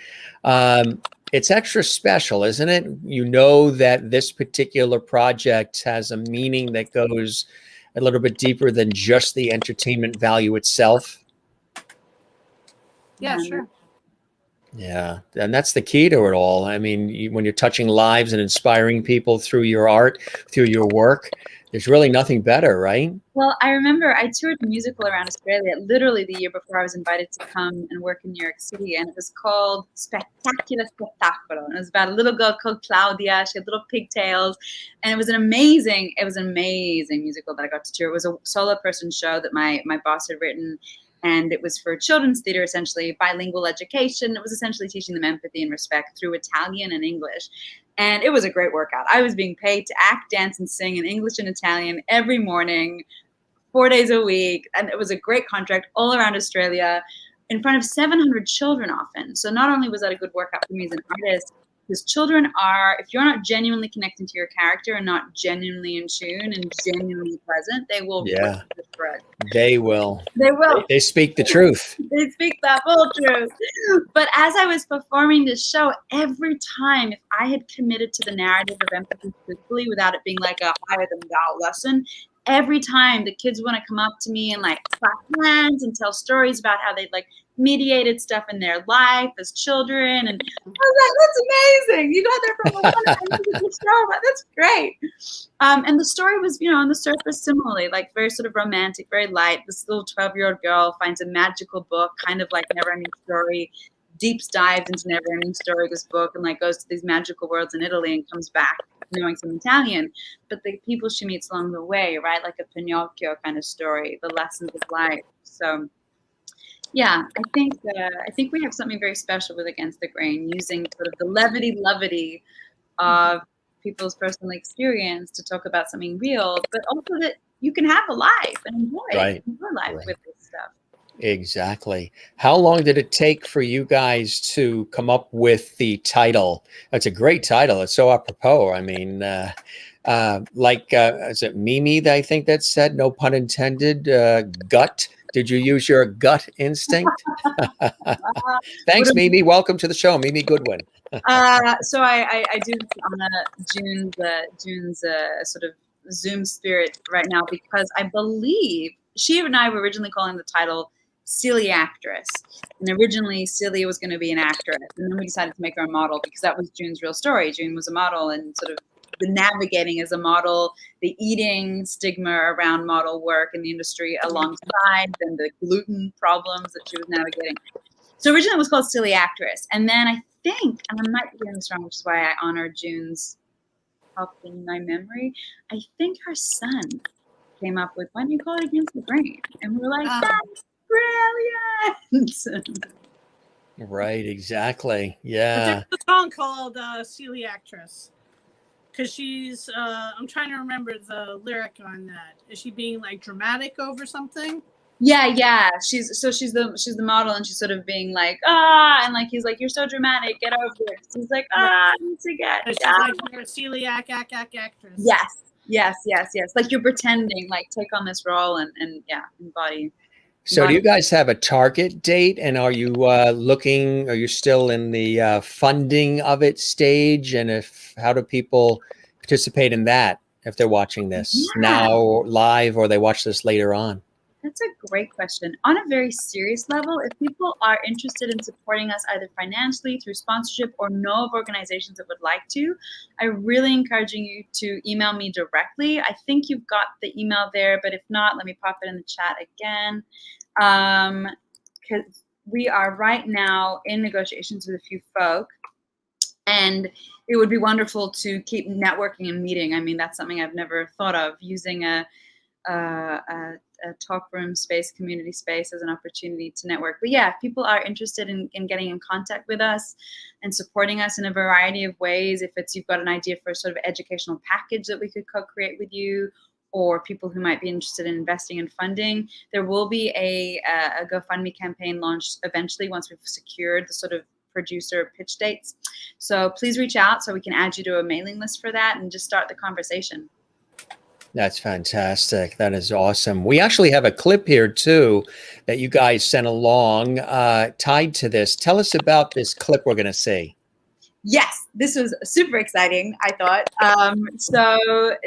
S1: it's extra special, isn't it? You know that this particular project has a meaning that goes a little bit deeper than just the entertainment value itself.
S2: Yeah, sure.
S1: Yeah, and that's the key to it all. I mean, when you're touching lives and inspiring people through your art, through your work, there's really nothing better, right?
S3: Well, I remember I toured a musical around Australia literally the year before I was invited to come and work in New York City, and it was called Spectacular Spettacolo. And it was about a little girl called Claudia. She had little pigtails, and it was an amazing musical that I got to tour. It was a solo person show that my boss had written, and it was for children's theater, essentially bilingual education. It was essentially teaching them empathy and respect through Italian and English. And it was a great workout. I was being paid to act, dance, and sing in English and Italian every morning, 4 days a week. And it was a great contract all around Australia in front of 700 children often. So not only was that a good workout for me as an artist, because children are, if you're not genuinely connecting to your character and not genuinely in tune and genuinely present, they will
S1: Yeah.
S3: break the thread.
S1: They will.
S3: They will.
S1: They speak the truth.
S3: They speak that full truth. But as I was performing this show, every time, if I had committed to the narrative of empathy truthfully without it being like a higher than thou lesson, every time the kids want to come up to me and like clap hands and tell stories about how they'd like mediated stuff in their life as children. And I was like, that's amazing. You got there from the show. That's great. And the story was, on the surface similarly, like very sort of romantic, very light. This little 12-year-old girl finds a magical book, kind of like Neverending Story, deep dives into Neverending Story, this book, and like goes to these magical worlds in Italy and comes back knowing some Italian. But the people she meets along the way, right, like a Pinocchio kind of story, the lessons of life. So yeah, I think we have something very special with Against the Grain, using sort of the levity of people's personal experience to talk about something real, but also that you can have a life and enjoy life with this stuff.
S1: Exactly. How long did it take for you guys to come up with the title? That's a great title. It's so apropos. I mean, is it Mimi that I think that said, no pun intended, gut? Did you use your gut instinct? Thanks, Mimi. Welcome to the show, Mimi Goodwin.
S3: So I do on June's sort of Zoom spirit right now, because I believe she and I were originally calling the title Silly Actress. And originally Celia was going to be an actress. And then we decided to make her a model because that was June's real story. June was a model and sort of the navigating as a model, the eating stigma around model work in the industry alongside, then the gluten problems that she was navigating. So originally it was called Silly Actress. And then I think, and I might be getting this wrong, which is why I honor June's help in my memory, I think her son came up with, why don't you call it Against the Grain? And we were like, that's brilliant.
S1: Right, exactly.
S2: But
S1: Yeah.
S2: there's a song called Silly Actress. Because she's, I'm trying to remember the lyric on that. Is she being like dramatic over something?
S3: Yeah. She's the model, and she's sort of being like, and like he's like, you're so dramatic, get over it. She's like, I need to get.
S2: She's like, you're a celiac actress.
S3: Yes. Like you're pretending, like take on this role and embody.
S1: So do you guys have a target date, and are you are you still in the funding of it stage? And how do people participate in that if they're watching this now live, or they watch this later on?
S3: That's a great question. On a very serious level, if people are interested in supporting us either financially through sponsorship or know of organizations that would like to, I'm really encouraging you to email me directly. I think you've got the email there, but if not, let me pop it in the chat again. Because we are right now in negotiations with a few folk, and it would be wonderful to keep networking and meeting. I mean, that's something I've never thought of, using a talk room space, community space as an opportunity to network. But yeah, if people are interested in getting in contact with us and supporting us in a variety of ways, if it's you've got an idea for a sort of educational package that we could co-create with you, or people who might be interested in investing in funding, there will be a GoFundMe campaign launched eventually once we've secured the sort of producer pitch dates. So please reach out so we can add you to a mailing list for that and just start the conversation.
S1: That's fantastic. That is awesome. We actually have a clip here too that you guys sent along tied to this. Tell us about this clip we're going to see.
S3: Yes, this was super exciting, I thought. So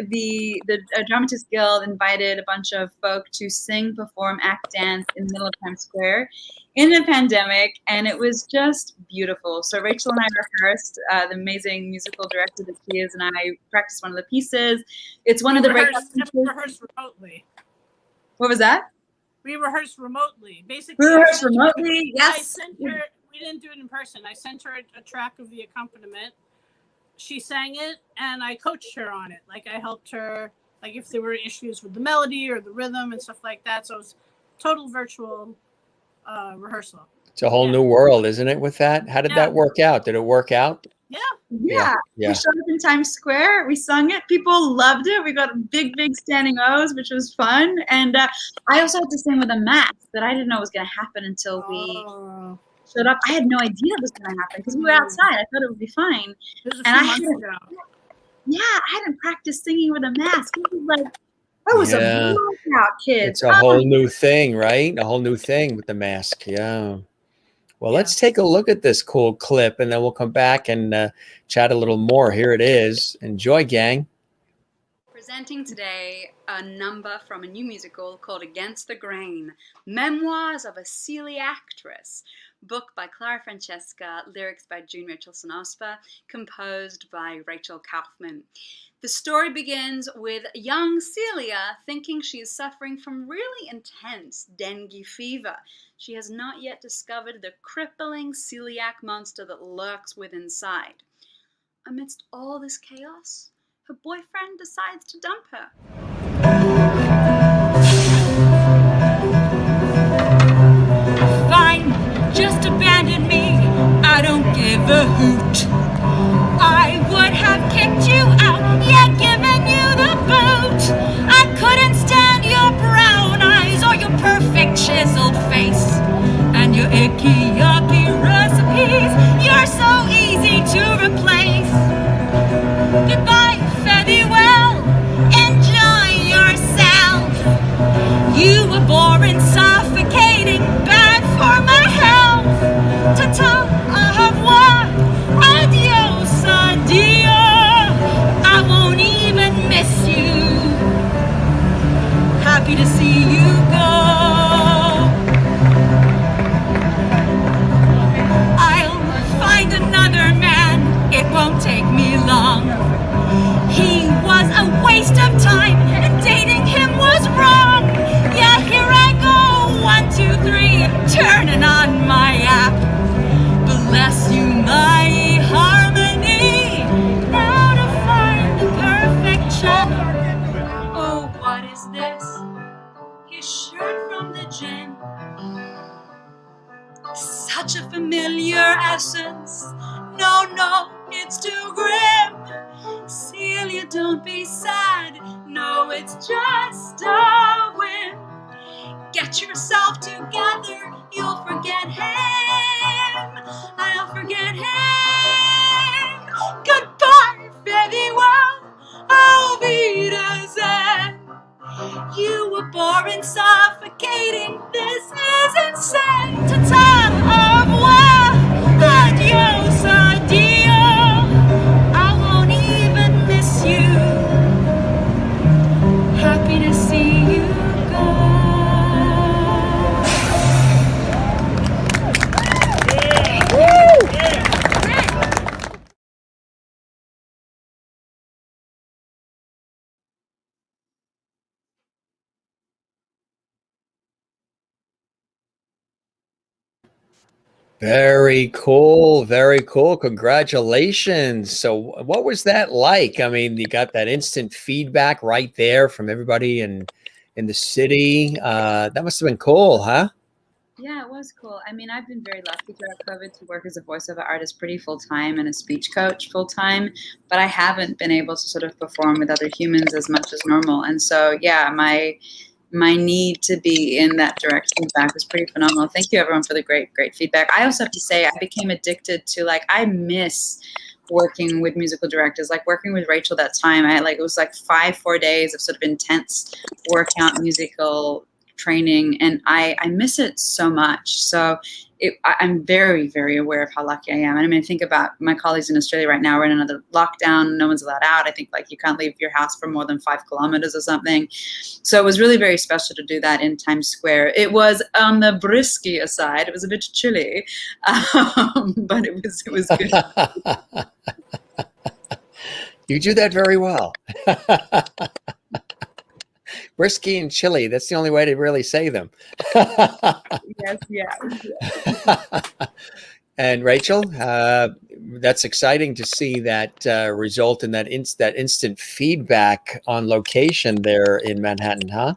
S3: the Dramatists Guild invited a bunch of folk to sing, perform, act, dance in the middle of Times Square in the pandemic, and it was just beautiful. So Rachel and I rehearsed, the amazing musical director that she is, and I practiced one of the pieces. It's one of the
S2: rehearsed remotely.
S3: What was that?
S2: We rehearsed remotely. Basically,
S3: we rehearsed remotely. Yes.
S2: I sent her. We didn't do it in person. I sent her a track of the accompaniment. She sang it, and I coached her on it. Like I helped her, like if there were issues with the melody or the rhythm and stuff like that. So it was total virtual rehearsal.
S1: It's a whole new world, isn't it? With that, how did that work out? Did it work out?
S3: Yeah. We showed up in Times Square. We sung it. People loved it. We got big standing O's, which was fun. And I also had to sing with a mask that I didn't know was going to happen until we showed up. I had no idea it was going to happen because we were outside. I thought it would be fine. And I hadn't practiced singing with a mask. It was like, that was a blackout, kids.
S1: It's a whole new thing, right? A whole new thing with the mask. Yeah. Well, let's take a look at this cool clip, and then we'll come back and chat a little more. Here it is. Enjoy, gang.
S4: Presenting today a number from a new musical called Against the Grain, Memoirs of a Silly Actress, book by Clara Francesca, lyrics by June Rachel Sonospa, composed by Rachel Kaufman. The story begins with young Celia thinking she is suffering from really intense dengue fever. She has not yet discovered the crippling celiac monster that lurks within inside. Amidst all this chaos, her boyfriend decides to dump her.
S5: Fine, just abandon me, I don't give a hoot. I would have kicked you out, given you the boot. I couldn't stand your brown eyes or your perfect chiseled face and your icky, yucky recipes. You're so easy to replace. Goodbye, fare thee well, enjoy yourself. You were boring, suffocating, bad for my health. Ta-ta, au revoir, adios, adieu. I won't even miss you. Happy to see you go. gin. Such a familiar essence. No, no, it's too grim. Celia, don't be sad. No, it's just a whim. Get yourself together, you'll forget him. I'll forget him. Goodbye, farewell, auf Wiedersehen. You were boring, suffocating, this is insane. Ta-ta, au revoir, adios, adieu. I won't even miss you. Happy to see you go.
S1: Very cool. Very cool. Congratulations. So what was that like? I mean, you got that instant feedback right there from everybody in the city. That must have been cool, huh?
S3: Yeah, it was cool. I mean, I've been very lucky throughout COVID to work as a voiceover artist pretty full time and a speech coach full time, but I haven't been able to sort of perform with other humans as much as normal. And so, yeah, my need to be in that direct feedback was pretty phenomenal. Thank you, everyone, for the great feedback. I also have to say I became addicted to, like, I miss working with musical directors, like working with Rachel that time. It was like 4 days of sort of intense workout musical training, and I miss it so much. So I'm very, very aware of how lucky I am. And I mean, think about my colleagues in Australia right now. We're in another lockdown. No one's allowed out. I think like you can't leave your house for more than 5 kilometers or something. So it was really very special to do that in Times Square. It was on the briskier side. It was a bit chilly, but it was good.
S1: You do that very well. Brisky and chili. That's the only way to really say them.
S3: Yes, yeah.
S1: And Rachel, that's exciting to see that result in that instant feedback on location there in Manhattan, huh?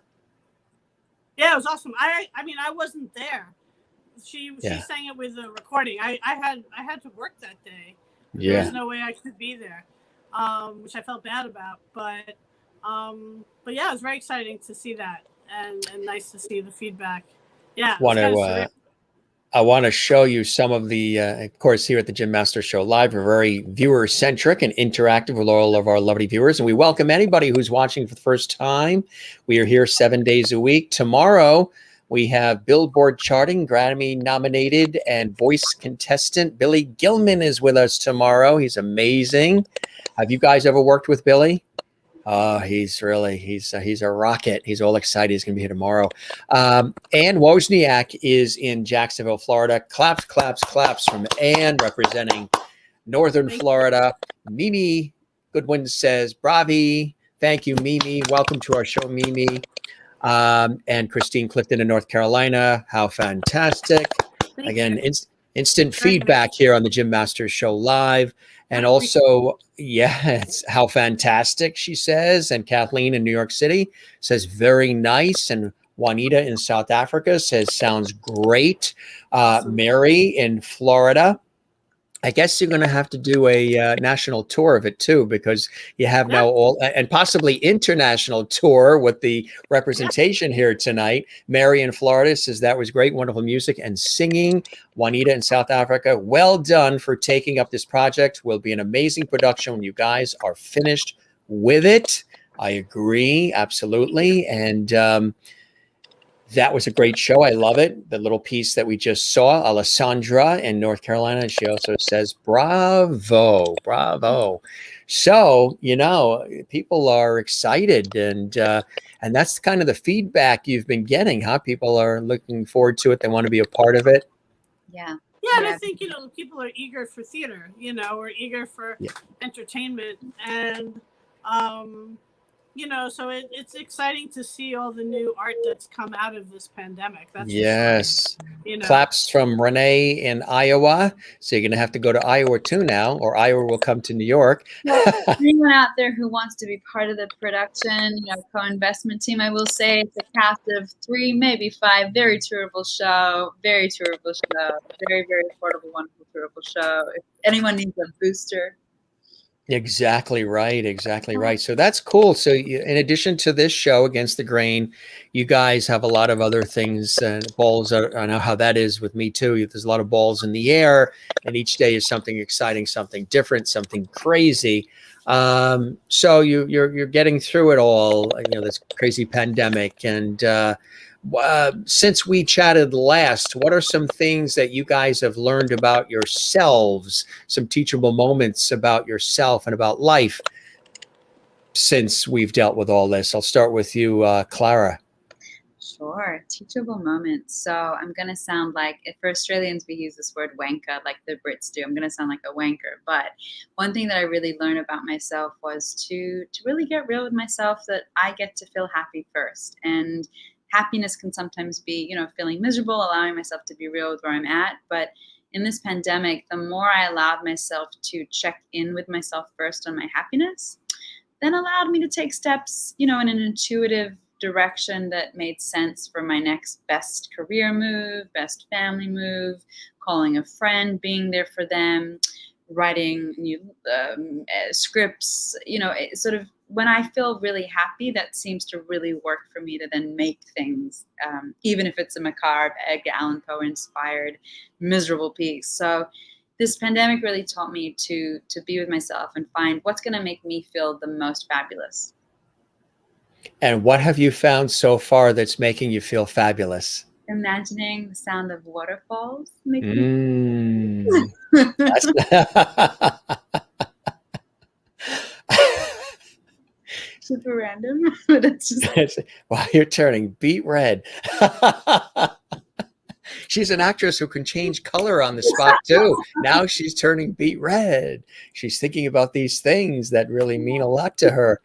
S2: Yeah, it was awesome. I mean, I wasn't there. She sang it with a recording. I had to work that day.
S1: Yeah.
S2: There was no way I could be there, which I felt bad about. But yeah, it was very exciting to see that, and nice to see the feedback. Yeah.
S1: I want to show you some of the, of course, here at the Jim Master Show Live, we're very viewer-centric and interactive with all of our lovely viewers. And we welcome anybody who's watching for the first time. We are here 7 days a week. Tomorrow, we have Billboard charting, Grammy-nominated and voice contestant Billy Gilman is with us tomorrow. He's amazing. Have you guys ever worked with Billy? Oh, he's a rocket. He's all excited. He's going to be here tomorrow. Ann Wozniak is in Jacksonville, Florida. Claps, claps, claps from Ann, representing Northern Florida. Mimi Goodwin says, bravi. Thank you, Mimi. Welcome to our show, Mimi. And Christine Clifton in North Carolina. How fantastic. Again, instant feedback here on the Jim Masters Show Live. And also, it's how fantastic, she says. And Kathleen in New York City says, very nice. And Juanita in South Africa says, sounds great. Mary in Florida. I guess you're going to have to do a national tour of it, too, because you have now and possibly international tour with the representation here tonight. Mary in Florida says that was great, wonderful music and singing. Juanita in South Africa, well done for taking up this project. Will be an amazing production when you guys are finished with it. I agree, absolutely. And that was a great show. I love it. The little piece that we just saw, Alessandra in North Carolina, she also says, bravo, bravo. So, people are excited, and that's kind of the feedback you've been getting, huh? People are looking forward to it. They want to be a part of it.
S3: Yeah.
S2: Yeah, and I think, people are eager for theater, or eager for entertainment. And, So it's exciting to see all the new art that's come out of this pandemic. That's
S1: Yes.
S2: for sure.
S1: Claps from Renee in Iowa. So you're going to have to go to Iowa too now, or Iowa will come to New York.
S3: Well, anyone out there who wants to be part of the production, co-investment team, I will say it's a cast of 3, maybe 5, very tourable show, very very, very affordable, wonderful tourable show. If anyone needs a booster.
S1: Exactly right. Exactly right. So that's cool. So in addition to this show, Against the Grain, you guys have a lot of other things and balls. I know how that is with me too. There's a lot of balls in the air, and each day is something exciting, something different, something crazy. So you're getting through it all. This crazy pandemic, and since we chatted last, what are some things that you guys have learned about yourselves, some teachable moments about yourself and about life since we've dealt with all this? I'll start with you, Clara.
S3: Sure, teachable moments. So I'm going to sound like, for Australians, we use this word wanker like the Brits do. I'm going to sound like a wanker. But one thing that I really learned about myself was to really get real with myself, that I get to feel happy first. And happiness can sometimes be, feeling miserable, allowing myself to be real with where I'm at. But in this pandemic, the more I allowed myself to check in with myself first on my happiness, then allowed me to take steps, in an intuitive direction that made sense for my next best career move, best family move, calling a friend, being there for them, writing new scripts, sort of when I feel really happy, that seems to really work for me to then make things, even if it's a macabre, Edgar Allan Poe inspired, miserable piece. So this pandemic really taught me to be with myself and find what's going to make me feel the most fabulous.
S1: And what have you found so far that's making you feel fabulous?
S3: Imagining the sound of waterfalls. Super random, but it's just
S1: wow, you're turning beet red. She's an actress who can change color on the spot too. Now she's turning beet red. She's thinking about these things that really mean a lot to her.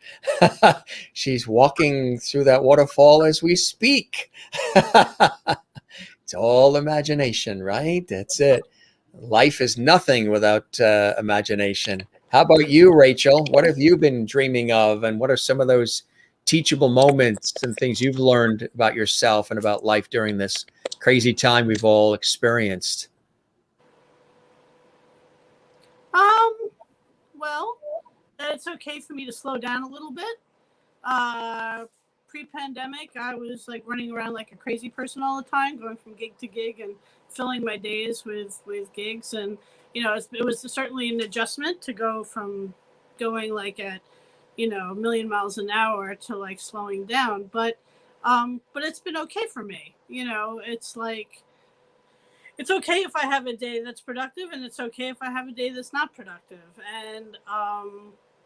S1: She's walking through that waterfall as we speak. It's all imagination, right? That's it. Life is nothing without imagination. How about you, Rachel? What have you been dreaming of, and what are some of those teachable moments and things you've learned about yourself and about life during this crazy time we've all experienced?
S2: Well, it's okay for me to slow down a little bit. Pre-pandemic, I was like running around like a crazy person all the time, going from gig to gig and filling my days with gigs. And, it was certainly an adjustment to go from going like at, a million miles an hour to like slowing down. But it's been okay for me. It's like, it's okay if I have a day that's productive, and it's okay if I have a day that's not productive.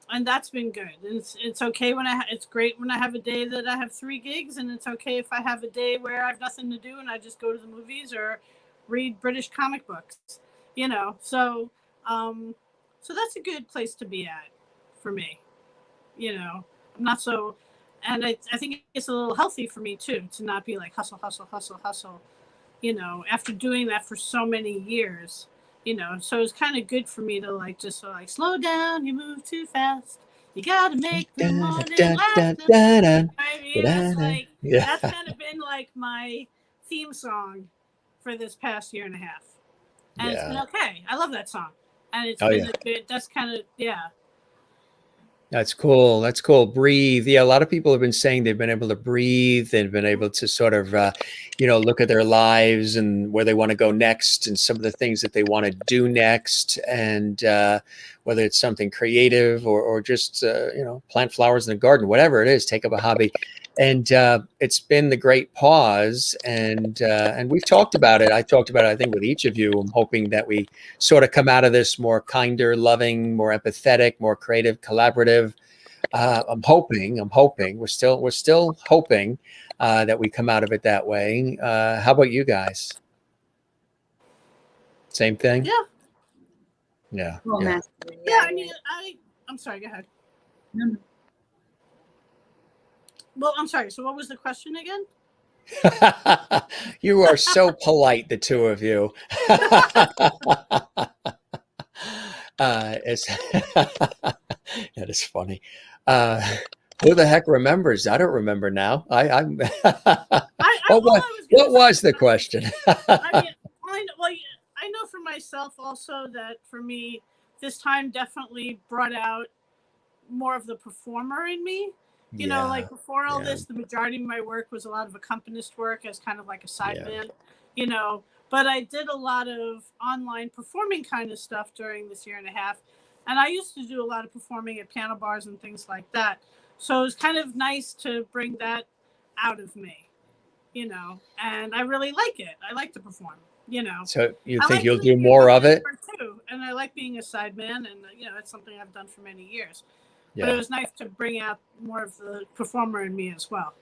S2: And that's been good. And it's okay when it's great when I have a day that I have 3 gigs, and it's okay if I have a day where I have nothing to do and I just go to the movies or read British comic books, so that's a good place to be at for me. I'm not so, and I think it's a little healthy for me too, to not be like hustle, after doing that for so many years. So it's kind of good for me to like just like slow down. You move too fast. You gotta make the morning last. It's like that's kind of been like my theme song for this past year and a half, and it's been okay. I love that song, and it's been a good. That's kind of
S1: That's cool. That's cool. Breathe. Yeah, a lot of people have been saying they've been able to breathe. They've been able to sort of, look at their lives and where they want to go next, and some of the things that they want to do next, and whether it's something creative or just, plant flowers in the garden, whatever it is, take up a hobby. And it's been the great pause, and we've talked about it. I talked about it, I think, with each of you. I'm hoping that we sort of come out of this more kinder, loving, more empathetic, more creative, collaborative. I'm hoping. We're still hoping that we come out of it that way. How about you guys? Same thing?
S2: Yeah.
S3: Cool,
S2: yeah. I mean, I'm sorry. Go ahead.
S3: No.
S2: Well, I'm sorry. So what was the question again?
S1: You are so polite, the two of you. It's that is funny. Who the heck remembers? I don't remember now. I'm. What was the question?
S2: I mean, I know for myself also that for me, this time definitely brought out more of the performer in me. You know, like before all this, the majority of my work was a lot of accompanist work as kind of like a sideman, you know, but I did a lot of online performing kind of stuff during this year and a half. And I used to do a lot of performing at piano bars and things like that. So it was kind of nice to bring that out of me, you know, and I really like it. I like to perform, you know.
S1: So you
S2: I
S1: think
S2: like
S1: you'll
S2: being
S1: do more of it?
S2: too, and I like being a sideman, and you know, it's something I've done for many years.
S1: Yeah.
S2: But it was nice to bring out more of the performer in me as well.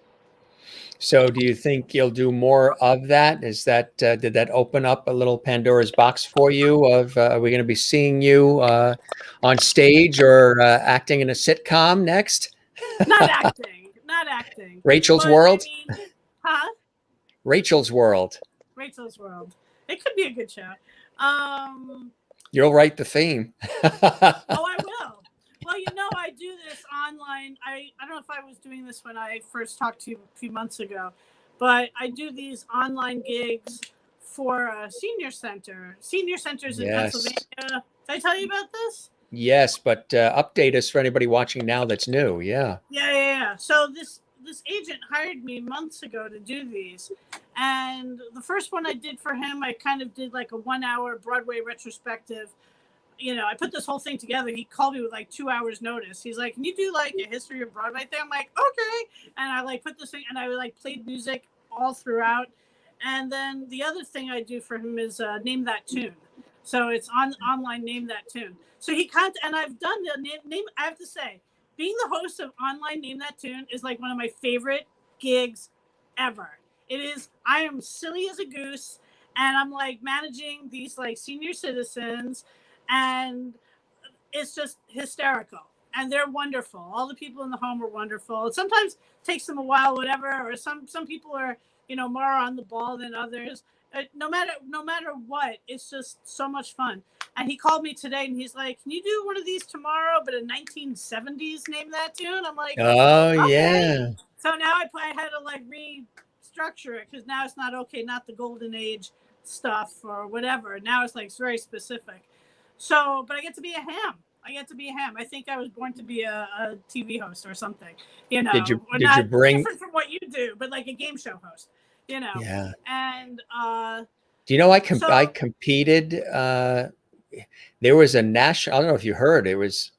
S1: So do you think you'll do more of that? Is that did that open up a little Pandora's box for you? Of are we going to be seeing you on stage or acting in a sitcom next?
S2: Not acting, not acting.
S1: Rachel's
S2: But,
S1: World.
S2: I mean, huh?
S1: Rachel's World.
S2: Rachel's World. It could be a good show.
S1: You'll write the theme.
S2: Oh, I will. Well, you know, I do this online. I don't know if I was doing this when I first talked to you a few months ago, but I do these online gigs for a senior center. Senior centers in Pennsylvania. Did I tell you about this?
S1: Yes, but update us for anybody watching now that's new. Yeah.
S2: Yeah. So this agent hired me months ago to do these. And the first one I did for him, I kind of did like a 1 hour Broadway retrospective. You know, I put this whole thing together. He called me with like 2 hours notice. He's like, can you do like a history of Broadway thing? I'm like, okay. And I like put this thing and I like played music all throughout. And then the other thing I do for him is name that tune. So it's online name that tune. So and I've done the name. I have to say, being the host of online name that tune is like one of my favorite gigs ever. It is. I am silly as a goose, and I'm like managing these like senior citizens. And it's just hysterical, and they're wonderful. All the people in the home are wonderful. It sometimes takes them a while, whatever, or some people are, you know, more on the ball than others. No matter what, it's just so much fun. And he called me today, and he's like, "Can you do one of these tomorrow, but a 1970s name that tune?" I'm like,
S1: "Oh
S2: okay.
S1: Yeah."
S2: So now I had to like restructure it because now it's not not the golden age stuff or whatever. Now it's like it's very specific. So, but I get to be a ham. I think I was born to be a TV host or something, you know.
S1: Did you bring
S2: different from what you do, but like a game show host, you know.
S1: Yeah.
S2: And
S1: do you know I competed? There was a national. I don't know if you heard. It was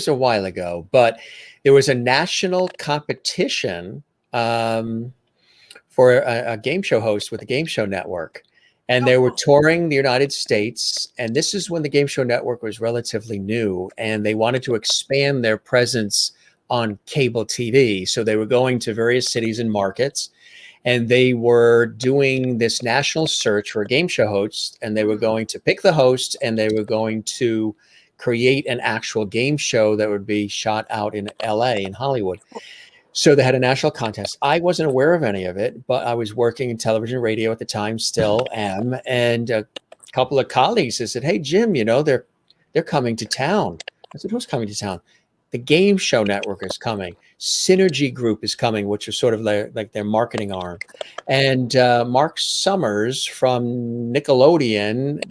S1: a while ago, but there was a national competition for a game show host with the Game Show Network. And they were touring the United States. And this is when the Game Show Network was relatively new. And they wanted to expand their presence on cable TV. So they were going to various cities and markets. And they were doing this national search for a game show host. And they were going to pick the host. And they were going to create an actual game show that would be shot out in LA, in Hollywood. So they had a national contest. I wasn't aware of any of it, but I was working in television, radio at the time, still am. And a couple of colleagues said, "Hey, Jim, you know, they're coming to town." I said, "Who's coming to town?" "The Game Show Network is coming. Synergy Group is coming," which is sort of like their marketing arm. And Mark Summers from Nickelodeon,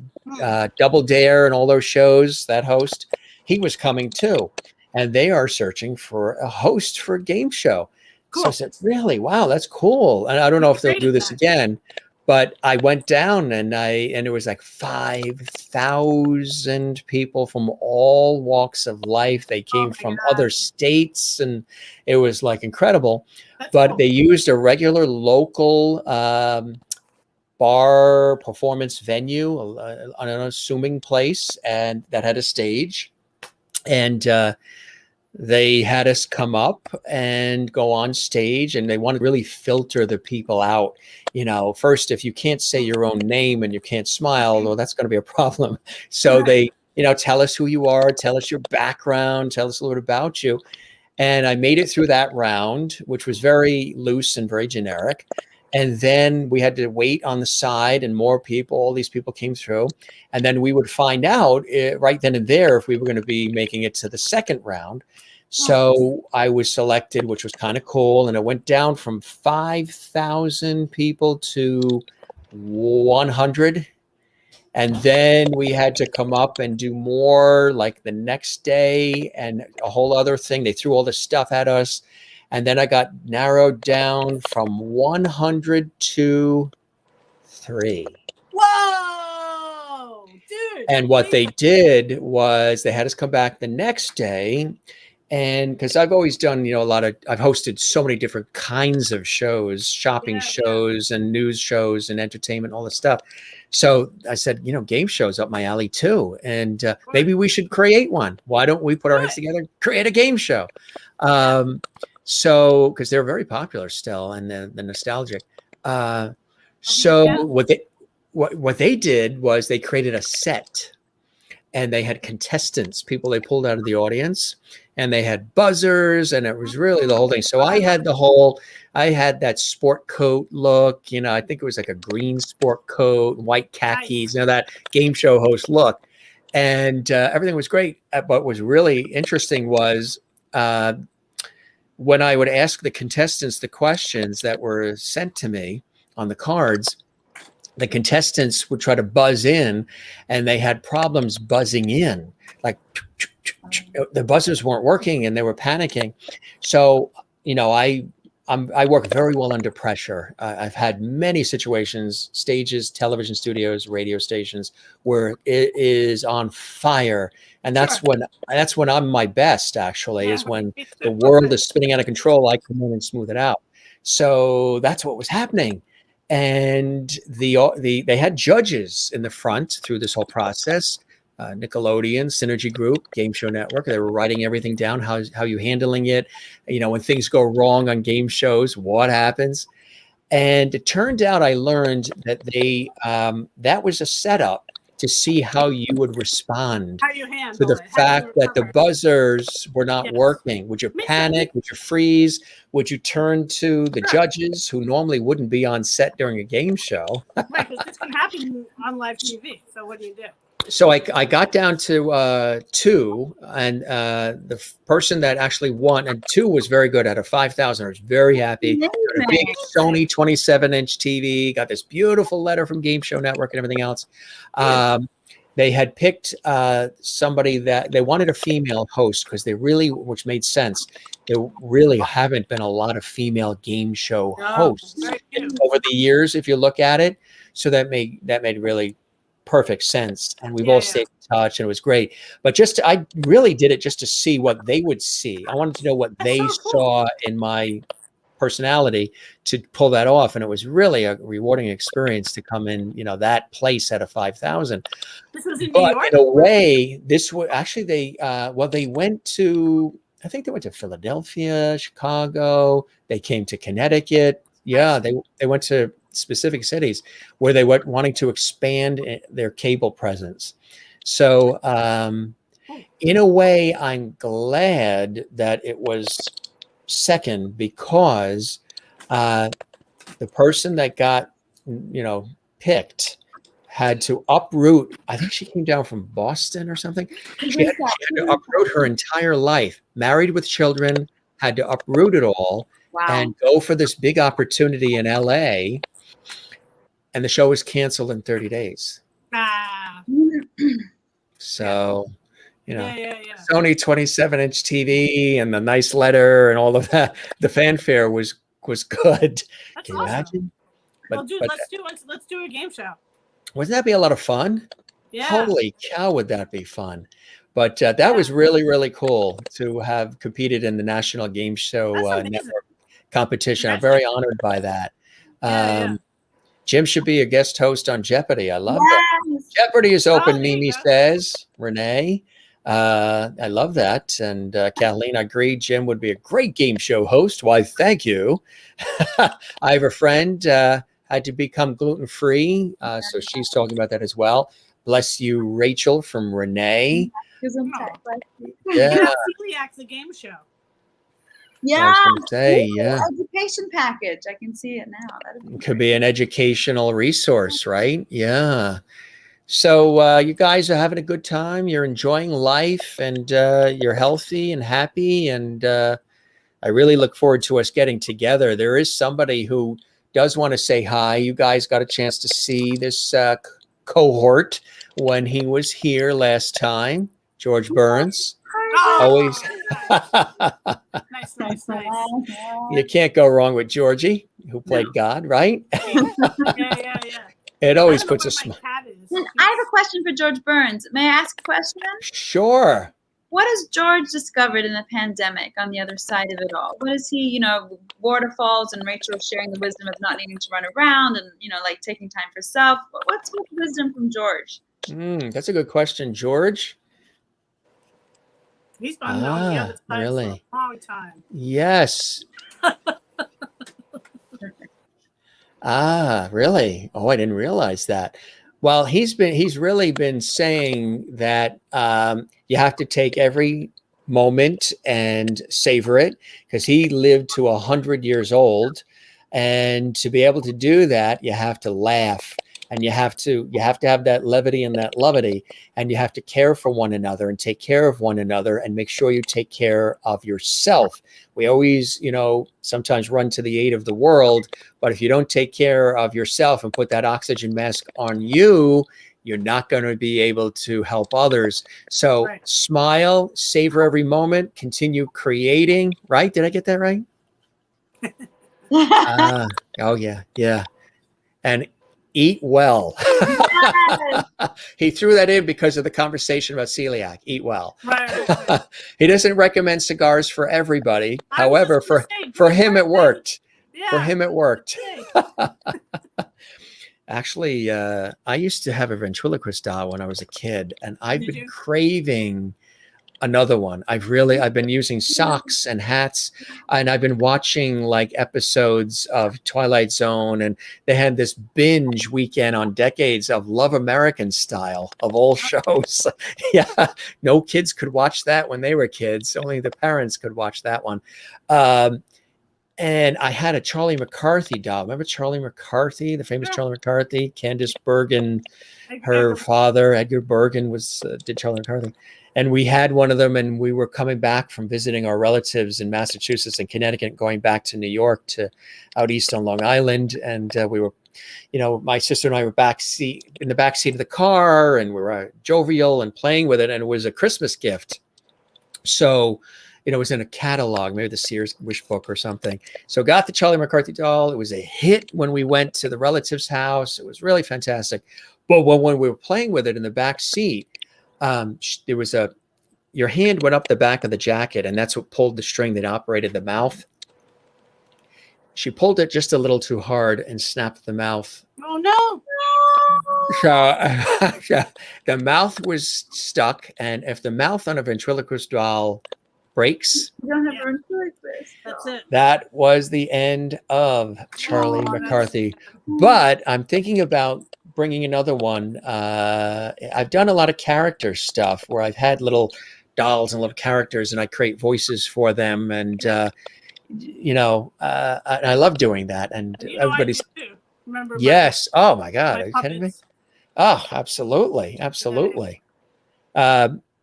S1: Double Dare and all those shows, that host, he was coming too. And they are searching for a host for a game show. Cool. So I said, "Really? Wow, that's cool." And I don't know if they'll do this again, but I went down and it was like 5,000 people from all walks of life. They came from other states, and it was like incredible. But cool. They used a regular local bar performance venue, an unassuming place, and that had a stage. And they had us come up and go on stage, and they want to really filter the people out. You know, first, if you can't say your own name and you can't smile, well, that's going to be a problem. So they, you know, tell us who you are, tell us your background, tell us a little bit about you. And I made it through that round, which was very loose and very generic. And then we had to wait on the side, and more people, all these people came through. And then we would find out right then and there if we were going to be making it to the second round. So I was selected, which was kind of cool. And it went down from 5,000 people to 100. And then we had to come up and do more like the next day and a whole other thing. They threw all this stuff at us. And then I got narrowed down from 100 to 3.
S2: Whoa, dude.
S1: And what they did was they had us come back the next day. And because I've always done, I've hosted so many different kinds of shows, shopping shows and news shows and entertainment, all this stuff. So I said, game shows up my alley too. And maybe we should create one. Why don't we put our heads together, create a game show? So, because they're very popular still, and the nostalgic. So what they did was they created a set, and they had contestants, people they pulled out of the audience, and they had buzzers, and it was really the whole thing. So I had that sport coat look, I think it was like a green sport coat, white khakis, that game show host look. And everything was great. But what was really interesting was when I would ask the contestants the questions that were sent to me on the cards, the contestants would try to buzz in, and they had problems buzzing in. Like the buzzers weren't working, and they were panicking. So, I work very well under pressure. I've had many situations, stages, television studios, radio stations, where it is on fire. And that's when I'm my best, actually, is when the world is spinning out of control. I come in and smooth it out. So that's what was happening. And they had judges in the front through this whole process. Nickelodeon, Synergy Group, Game Show Network. They were writing everything down, how you handling it. When things go wrong on game shows, what happens. And it turned out I learned that that was a setup to see how you would respond to the fact that the buzzers were not working. Would you panic? Would you freeze? Would you turn to the judges who normally wouldn't be on set during a game show?
S2: Right, because this can happen on live TV. So what do you do?
S1: So I got down to 2, and the person that actually won, and 2 was very good out of 5,000. I was very happy. Got a big Sony 27-inch TV, got this beautiful letter from Game Show Network and everything else. They had picked somebody that they wanted a female host because which made sense. There really haven't been a lot of female game show hosts over the years, if you look at it. So that made really perfect sense, and we've all stayed in touch, and it was great. But I really did it just to see what they would see. I wanted to know what they saw in my personality to pull that off, and it was really a rewarding experience to come in, that place out of 5,000.
S2: This was in
S1: New
S2: York?
S1: In a way, this was actually they went to, I think they went to Philadelphia, Chicago. They came to Connecticut. Yeah, they went to specific cities where they were wanting to expand their cable presence. So in a way, I'm glad that it was second, because the person that got picked had to uproot. I think she came down from Boston or something. She had to uproot her entire life, married with children, had to uproot it all and go for this big opportunity in LA. And the show was canceled in 30 days. So, Sony 27-inch TV and the nice letter and all of that. The fanfare was good.
S2: That's
S1: Can you imagine?
S2: Well, dude, let's do a game show.
S1: Wouldn't that be a lot of fun?
S2: Yeah.
S1: Holy cow, would that be fun? But that was really, really cool to have competed in the National Game Show Network competition. I'm very honored by that. Jim should be a guest host on Jeopardy. I love that. Jeopardy is open, Mimi says. Renee. I love that. And Kathleen agreed Jim would be a great game show host. Why, thank you. I have a friend had to become gluten-free. So she's talking about that as well. Bless you, Rachel, from Renee.
S2: Yeah. Celiac's a game show.
S3: Yeah.
S1: I was going to say,
S3: Ooh,
S1: yeah.
S3: education package. I can see it now. That'd
S1: Could be an educational resource, right? Yeah. So you guys are having a good time. You're enjoying life, and you're healthy and happy. And I really look forward to us getting together. There is somebody who does want to say hi. You guys got a chance to see this cohort when he was here last time. George Burns.
S2: Oh,
S1: Always.
S2: nice, nice, nice.
S1: You can't go wrong with Georgie, who played God, right?
S2: Yeah.
S1: It
S2: I
S1: always
S2: don't know
S1: puts a
S2: where my
S1: smile.
S2: cat is.
S3: I have a question for George Burns. May I ask a question?
S1: Sure.
S3: What has George discovered in the pandemic on the other side of it all? What is he, waterfalls and Rachel sharing the wisdom of not needing to run around and, like taking time for self? What's wisdom from George?
S1: That's a good question, George.
S2: He's been on the other side
S1: really?
S2: for a long time.
S1: Yes. Really? Oh, I didn't realize that. Well, he's really been saying that you have to take every moment and savor it, because he lived to 100 years old, and to be able to do that, you have to laugh, and you have to have that levity and that lovity, and you have to care for one another and take care of one another and make sure you take care of yourself. We always, sometimes run to the aid of the world, but if you don't take care of yourself and put that oxygen mask on you, you're not going to be able to help others. So Smile, savor every moment, continue creating, right? Did I get that right? Oh yeah. And eat well. He threw that in because of the conversation about celiac. Eat well.
S2: Right.
S1: He doesn't recommend cigars for everybody. However, for him it worked.
S2: Yeah,
S1: for him it worked. Actually, I used to have a ventriloquist doll when I was a kid, and I've been craving another one. I've been using socks and hats, and I've been watching like episodes of Twilight Zone, and they had this binge weekend on decades of Love American Style of all shows. Yeah, no kids could watch that when they were kids. Only the parents could watch that one. And I had a Charlie McCarthy doll. Remember Charlie McCarthy, the famous Charlie McCarthy? Candace Bergen, her father, Edgar Bergen, did Charlie McCarthy. And we had one of them, and we were coming back from visiting our relatives in Massachusetts and Connecticut, going back to New York to out east on Long Island. And we were, my sister and I were in the back seat of the car, and we were jovial and playing with it. And it was a Christmas gift. So, it was in a catalog, maybe the Sears Wish Book or something. So got the Charlie McCarthy doll. It was a hit when we went to the relative's house. It was really fantastic. But when we were playing with it in the back seat, there was your hand went up the back of the jacket, and that's what pulled the string that operated the mouth. She pulled it just a little too hard and snapped the mouth.
S2: Oh no!
S1: So the mouth was stuck, and if the mouth on a ventriloquist doll breaks,
S3: you don't have a ventriloquist.
S2: That's it.
S1: That was the end of Charlie McCarthy. But I'm thinking about bringing another one. I've done a lot of character stuff where I've had little dolls and little characters, and I create voices for them, and I love doing that. And everybody's
S2: I do too. Remember?
S1: Yes. Oh my God! Are you kidding me?
S2: puppets.
S1: Oh, absolutely.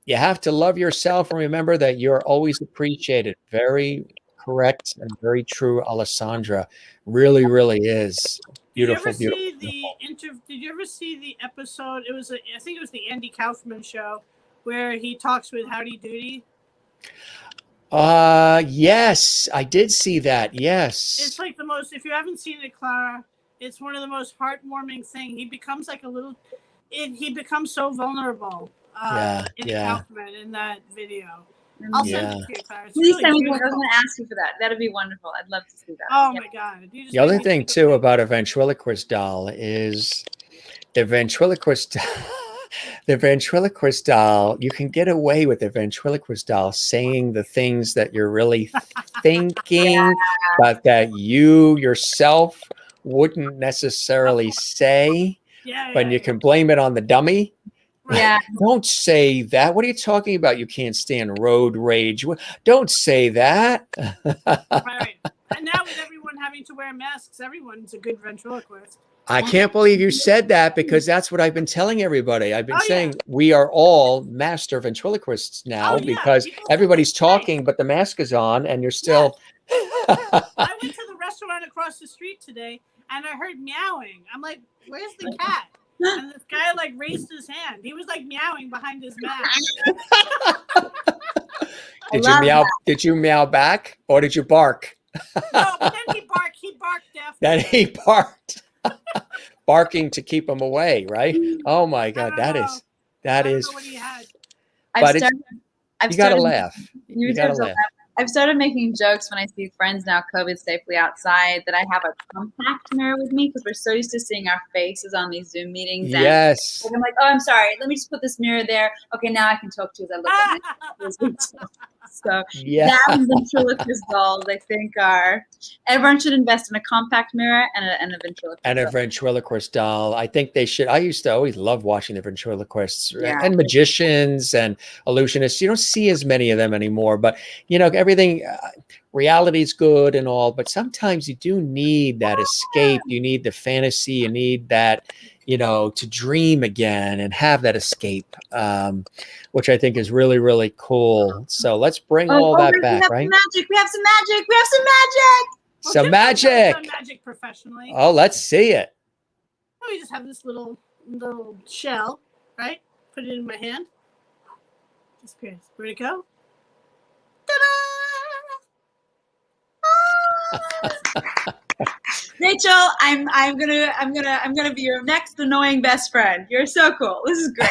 S1: You have to love yourself and remember that you're always appreciated. Very correct and very true, Alessandra. Really, really is. Beautiful,
S2: Did you ever see the episode? I think it was the Andy Kaufman show where he talks with Howdy Doody.
S1: Yes, I did see that. Yes.
S2: It's like the most, if you haven't seen it, Clara, it's one of the most heartwarming things. He becomes like he becomes so vulnerable. Kaufman in that video. I'll send it to you, Clara.
S3: Please send me. I was going to ask you for that. That'd be wonderful. I'd love to see that.
S2: Oh my God!
S1: The other thing too about a ventriloquist doll is the ventriloquist. The ventriloquist doll. You can get away with the ventriloquist doll saying the things that you're really thinking, but that you yourself wouldn't necessarily say. But you can blame it on the dummy.
S3: Yeah.
S1: Don't say that. What are you talking about? You can't stand road rage. Don't say that.
S2: Right. And now with everyone having to wear masks, everyone's a good ventriloquist.
S1: I can't believe you said that, because that's what I've been telling everybody. I've been
S2: Oh,
S1: saying we are all master ventriloquists now,
S2: Oh, yeah.
S1: because
S2: People
S1: everybody's
S2: say, "Hey."
S1: talking, but the mask is on and you're still.
S2: I went to the restaurant across the street today and I heard meowing. I'm like, where's the cat? And this guy like raised his hand. He was like meowing behind his mask.
S1: Did you meow? Did you meow back, or did you bark?
S2: No, but then he barked. He barked after.
S1: Then he barked, barking to keep him away. Right? Oh my God, that
S2: know.
S1: is that
S2: I don't
S1: is.
S2: know what he had.
S1: But you gotta laugh. You gotta laugh.
S3: I've started making jokes when I see friends now COVID safely outside that I have a compact mirror with me, because we're so used to seeing our faces on these Zoom meetings.
S1: Yes.
S3: And I'm like, oh, I'm sorry. Let me just put this mirror there. Okay, now I can talk to you as I look at it. So
S1: Yeah.
S3: that ventriloquist dolls, I think, are everyone should invest in a compact mirror and a ventriloquist.
S1: And a ventriloquist doll. I think they should. I used to always love watching the ventriloquists and magicians and illusionists. You don't see as many of them anymore, but everything, reality is good and all, but sometimes you do need that escape. You need the fantasy. You need that, to dream again and have that escape, which I think is really, really cool. So let's bring all that back, right?
S3: We have some magic. We have some magic.
S2: Well,
S1: some
S2: Jim
S1: magic.
S2: does magic professionally.
S1: Oh, let's see it.
S2: We just have this little shell, right? Put it in my hand. Disappears. Where'd it go? Ta-da!
S3: Rachel, I'm gonna be your next annoying best friend. You're so cool. This is great.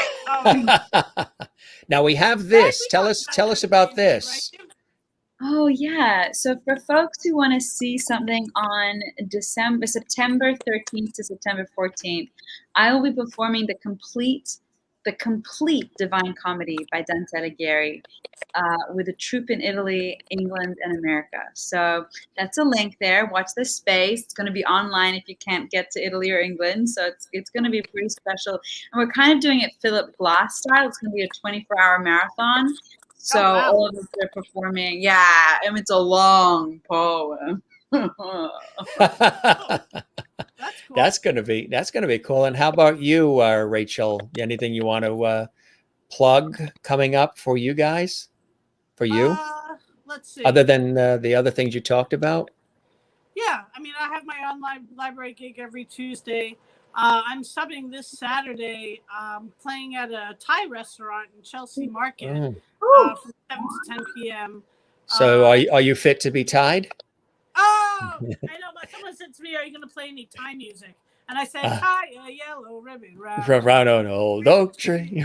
S1: Now we have this. Tell us about this.
S3: Oh yeah. So for folks who want to see something on September 13th to September 14th, I will be performing the complete Divine Comedy by Dante Alighieri with a troupe in Italy, England, and America. So that's a link there. Watch this space. It's going to be online if you can't get to Italy or England. So it's going to be pretty special. And we're kind of doing it Philip Glass style. It's going to be a 24-hour marathon. So all of us are performing. Yeah, and it's a long poem.
S1: That's gonna be cool. And how about you, Rachel? Anything you want to plug coming up for you guys? For you?
S2: Let's see.
S1: Other than the other things you talked about?
S2: Yeah, I mean, I have my online library gig every Tuesday. I'm subbing this Saturday, playing at a Thai restaurant in Chelsea Market from 7 to 10 p.m.
S1: So are you fit to be tied?
S2: Oh, I know. But someone said to me, "Are you going to play any Thai music?" And I said, "Tie a yellow ribbon
S1: round on old oak tree."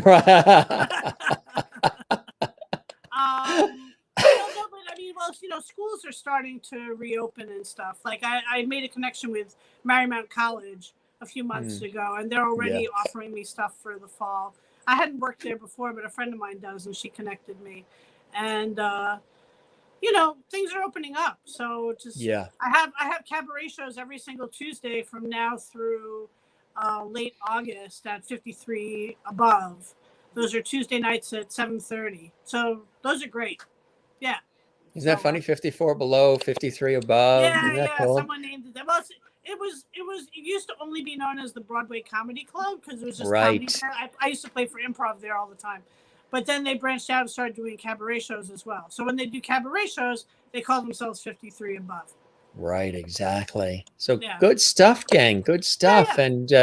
S2: Schools are starting to reopen and stuff. Like I made a connection with Marymount College a few months ago, and they're already offering me stuff for the fall. I hadn't worked there before, but a friend of mine does, and she connected me. And things are opening up. So I have cabaret shows every single Tuesday from now through late August at 53 Above. Those are Tuesday nights at 7:30. So those are great. Yeah.
S1: Isn't that funny? 54 below, 53 above.
S2: Yeah.
S1: Cool?
S2: Someone named it that. Well, it used to only be known as the Broadway Comedy Club because it was just comedy there. I used to play for improv there all the time. But then they branched out and started doing cabaret shows as well. So when they do cabaret shows, they call themselves 53 Above.
S1: Right, exactly. So good stuff, gang. Good stuff. And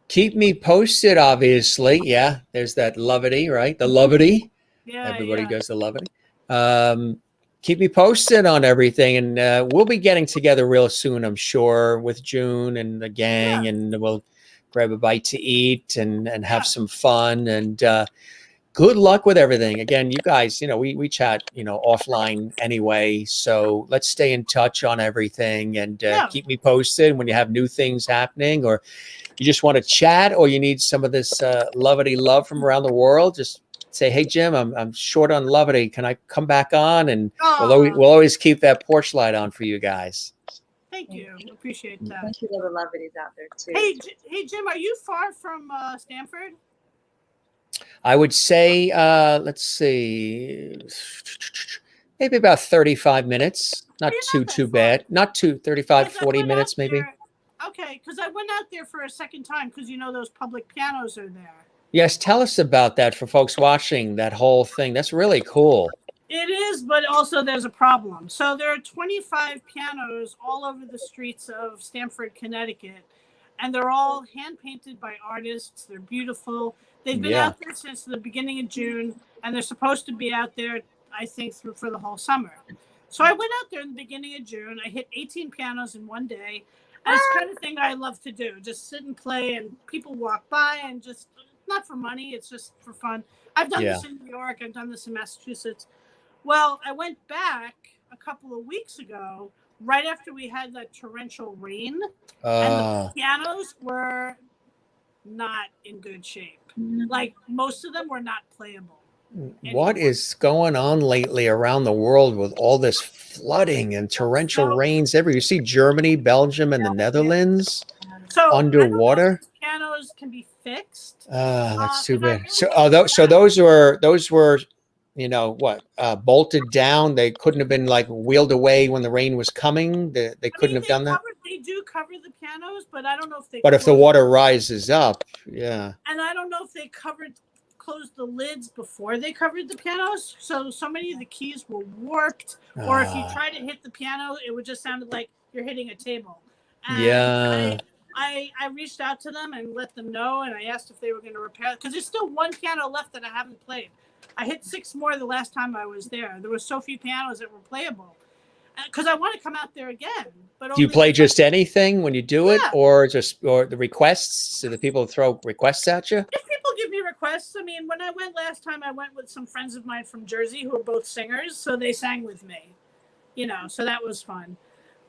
S1: keep me posted, obviously. Yeah, there's that lovity, right? The lovity. Yeah. Everybody does the lovity. Keep me posted on everything. And we'll be getting together real soon, I'm sure, with June and the gang. And we'll grab a bite to eat and have some fun. And good luck with everything. Again, you guys, we chat, offline anyway. So let's stay in touch on everything and keep me posted when you have new things happening, or you just want to chat, or you need some of this lovity love from around the world. Just say, hey, Jim, I'm short on lovity. Can I come back on? And we'll always keep that porch light on for you guys.
S2: Thank you. Appreciate that.
S3: Thank you, little lovities out there too.
S2: Hey, Jim, are you far from Stanford?
S1: I would say, let's see, maybe about 35 minutes. Not
S2: You're not that
S1: too
S2: far.
S1: bad. Not too 35,
S2: 'Cause I
S1: 40
S2: went out
S1: minutes maybe.
S2: there- Okay, because I went out there for a second time because those public pianos are there.
S1: Yes, tell us about that for folks watching that whole thing. That's really cool.
S2: It is, but also there's a problem. So there are 25 pianos all over the streets of Stamford, Connecticut, and they're all hand painted by artists. They're beautiful. They've been
S1: Yeah.
S2: out there since the beginning of June, and they're supposed to be out there, I think, for the whole summer. So I went out there in the beginning of June. I hit 18 pianos in one day. And it's the kind of thing I love to do. Just sit and play, and people walk by, and just not for money. It's just for fun. I've done this in New York. I've done this in Massachusetts. Well, I went back a couple of weeks ago, right after we had that torrential rain, and the pianos were not in good shape. Like, most of them were not playable.
S1: What is going on lately around the world with all this flooding and torrential rains everywhere? You see Germany, Belgium, and the Netherlands underwater.
S2: Pianos can be fixed.
S1: That's too bad.
S2: Really
S1: So those were, what, bolted down. They couldn't have been like wheeled away when the rain was coming. They couldn't have done that.
S2: They do cover the pianos, but I don't know if they.
S1: But if the water rises up, yeah.
S2: And I don't know if they closed the lids before they covered the pianos. So many of the keys were warped, or if you try to hit the piano, it would just sound like you're hitting a table. And
S1: yeah.
S2: I reached out to them and let them know, and I asked if they were going to repair it, because there's still one piano left that I haven't played. I hit 6 more the last time I was there. There were so few pianos that were playable, because I want to come out there again. But
S1: do you play just anything when you do it, or the requests? Do the people throw requests at you?
S2: If people give me requests, I mean, when I went last time, I went with some friends of mine from Jersey who are both singers, so they sang with me. So that was fun.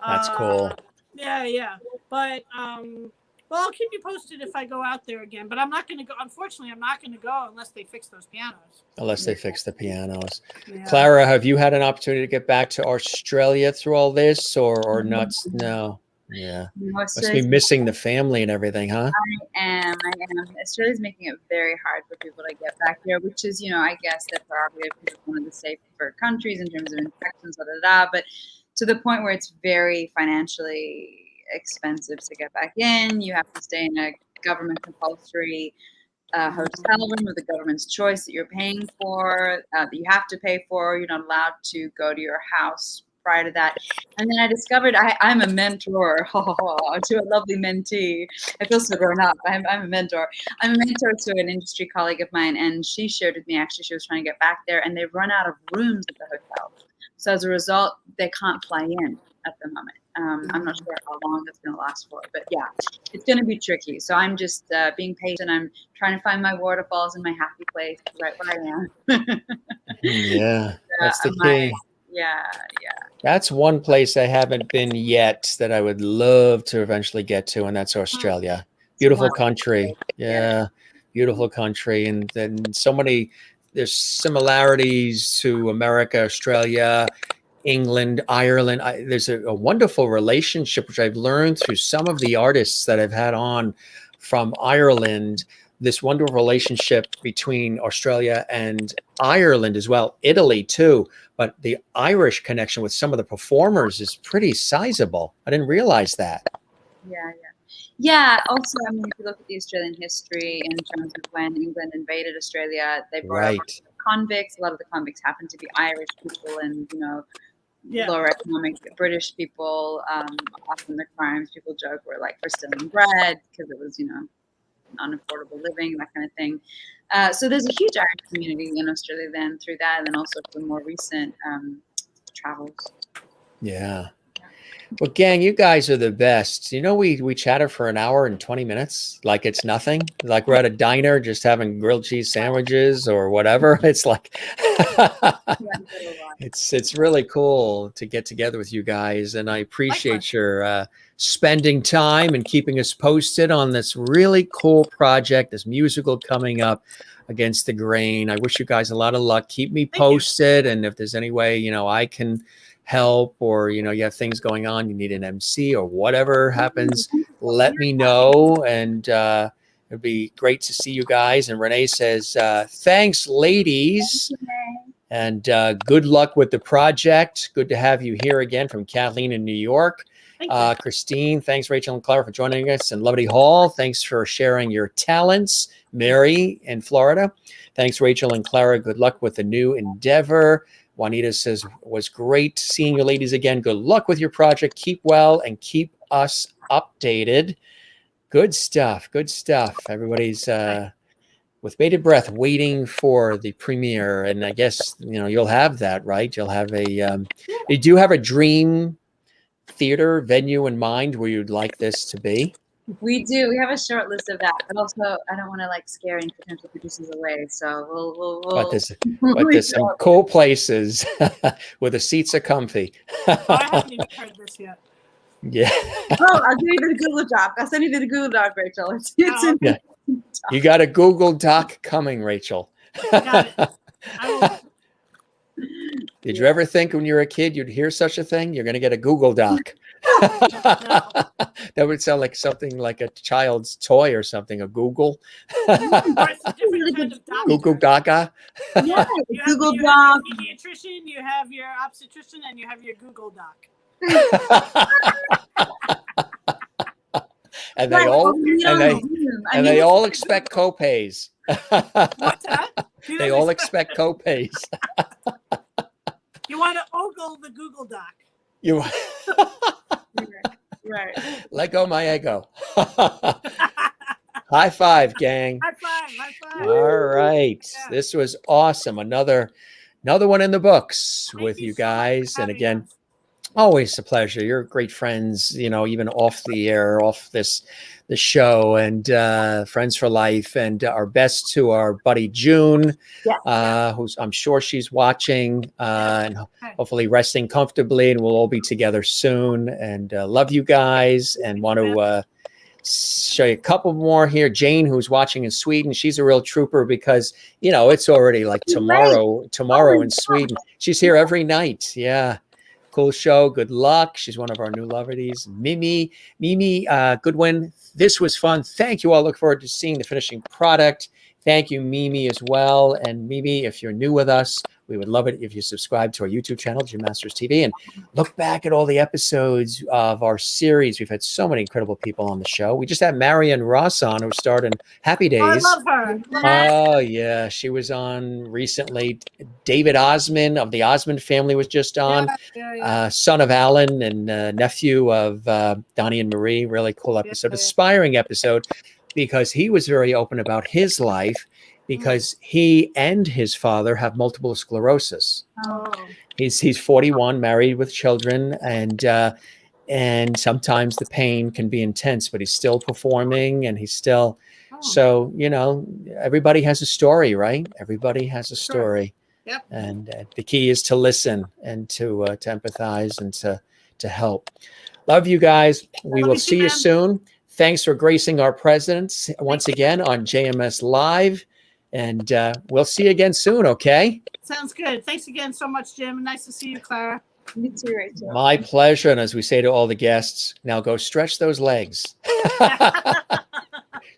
S1: That's cool.
S2: Yeah. But well, I'll keep you posted if I go out there again. But I'm not going to go. Unfortunately, I'm not going to go unless they fix those pianos.
S1: Unless they fix the pianos.
S2: Yeah.
S1: Clara, have you had an opportunity to get back to Australia through all this, or not? No. Yeah. Must be missing the family and everything, huh?
S3: I am. Australia's making it very hard for people to get back here, which is, I guess that prerogative because it's one of the safer countries in terms of infections, but to the point where it's very financially expensive to get back in. You have to stay in a government compulsory hotel room with the government's choice that you're paying for, that you have to pay for. You're not allowed to go to your house prior to that. And then I discovered I'm a mentor to a lovely mentee. I feel so grown up. I'm a mentor. I'm a mentor to an industry colleague of mine, and she shared with me, actually, she was trying to get back there, and they run out of rooms at the hotel. So as a result, they can't fly in at the moment. I'm not sure how long that's going to last for, but yeah, it's going to be tricky. So I'm just being patient. I'm trying to find my waterfalls in my happy place right where I am.
S1: Yeah, that's the key.
S3: Yeah.
S1: That's one place I haven't been yet that I would love to eventually get to, and that's Australia. Beautiful country. Yeah, beautiful country. And then there's similarities to America, Australia, England, Ireland. There's a wonderful relationship, which I've learned through some of the artists that I've had on from Ireland, this wonderful relationship between Australia and Ireland as well, Italy too. But the Irish connection with some of the performers is pretty sizable. I didn't realize that.
S3: Yeah. Also, I mean, if you look at the Australian history in terms of when England invaded Australia, they brought up convicts. A lot of the convicts happened to be Irish people and, lower economic British people. Often the crimes people joke were like for stealing bread because it was, unaffordable living, that kind of thing. So there's a huge Irish community in Australia then through that, and then also for more recent travels.
S1: Yeah. Well, gang, you guys are the best. We chatted for an hour and 20 minutes, like it's nothing. Like we're at a diner just having grilled cheese sandwiches or whatever. It's like, it's really cool to get together with you guys. And I appreciate your spending time and keeping us posted on this really cool project, this musical coming up, Against the Grain. I wish you guys a lot of luck. Keep me posted. And if there's any way, I can help, or you have things going on, you need an MC or whatever happens, let me know, and It'd be great to see you guys. And Renee says, thanks, ladies. And good luck with the project. Good to have you here again from Kathleen in New York.
S2: Thank you.
S1: Christine, thanks, Rachel and Clara, for joining us. And Lovely Hall, thanks for sharing your talents. Mary in Florida, thanks, Rachel and Clara. Good luck with the new endeavor. Juanita says, was great seeing you ladies again. Good luck with your project. Keep well and keep us updated. Good stuff. Good stuff. Everybody's with bated breath waiting for the premiere. And I guess, you'll have that, right? You'll have you do have a dream theater venue in mind where you'd like this to be?
S3: We do. We have a short list of that, but also I don't want to scare any potential producers away. So we'll
S1: But there's some cool places where the seats are comfy.
S2: I haven't even heard this yet.
S1: Yeah.
S3: Oh, I'll give you the Google Doc. I'll send you the Google Doc, Rachel. It's in
S1: Yeah. You got a Google Doc coming, Rachel.
S2: Got it. I will.
S1: Did you ever think when you were a kid you'd hear such a thing? You're going to get a Google Doc. That would sound like something like a child's toy or something, a Google.
S2: Or it's a different kind of doctor.
S1: Google Gaga.
S3: Yeah,
S2: You
S3: Google
S2: have
S3: Doc.
S2: your pediatrician, you have your obstetrician, and you have your Google Doc.
S1: And they all they all expect copays.
S2: What's that?
S1: They all expect copays.
S2: You want to ogle the Google Doc.
S1: You
S3: Right.
S1: let go my ego. High five, gang.
S2: High five. High five.
S1: All right.
S2: Yeah.
S1: This was awesome. Another one in the books
S2: Thank
S1: with you
S2: so much
S1: guys.
S2: for
S1: And
S2: having
S1: again,
S2: us.
S1: always a pleasure. You're great friends, even off the air, off the show, and friends for life. And our best to our buddy June, who's I'm sure she's watching, and hopefully resting comfortably. And we'll all be together soon. And love you guys, and want to show you a couple more here. Jane, who's watching in Sweden, she's a real trooper because it's already like tomorrow in Sweden. She's here every night. Yeah. Cool show. Good luck. She's one of our new lovelies. Mimi Goodwin. This was fun. Thank you all. Look forward to seeing the finishing product. Thank you, Mimi, as well. And Mimi, if you're new with us, we would love it if you subscribe to our YouTube channel, Jim Masters TV, and look back at all the episodes of our series. We've had so many incredible people on the show. We just had Marion Ross on, who starred in Happy Days.
S2: I love her.
S1: Oh, yeah. She was on recently. David Osmond of the Osmond family was just on.
S2: Yeah.
S1: Son of Alan and nephew of Donnie and Marie. Really cool episode. Inspiring episode, because he was very open about his life, because he and his father have multiple sclerosis.
S2: Oh.
S1: He's 41, married with children, and sometimes the pain can be intense, but he's still performing, and he's still. So everybody has a story, right? Everybody has a story.
S2: Yep.
S1: And the key is to listen and to empathize and to help. Love you guys. We will see you soon. Thanks for gracing our presence once again on JMS Live. And we'll see you again soon, okay?
S2: Sounds good. Thanks again so much, Jim. Nice to see you, Clara.
S3: You too, Rachel.
S1: My pleasure. And as we say to all the guests, now go stretch those legs.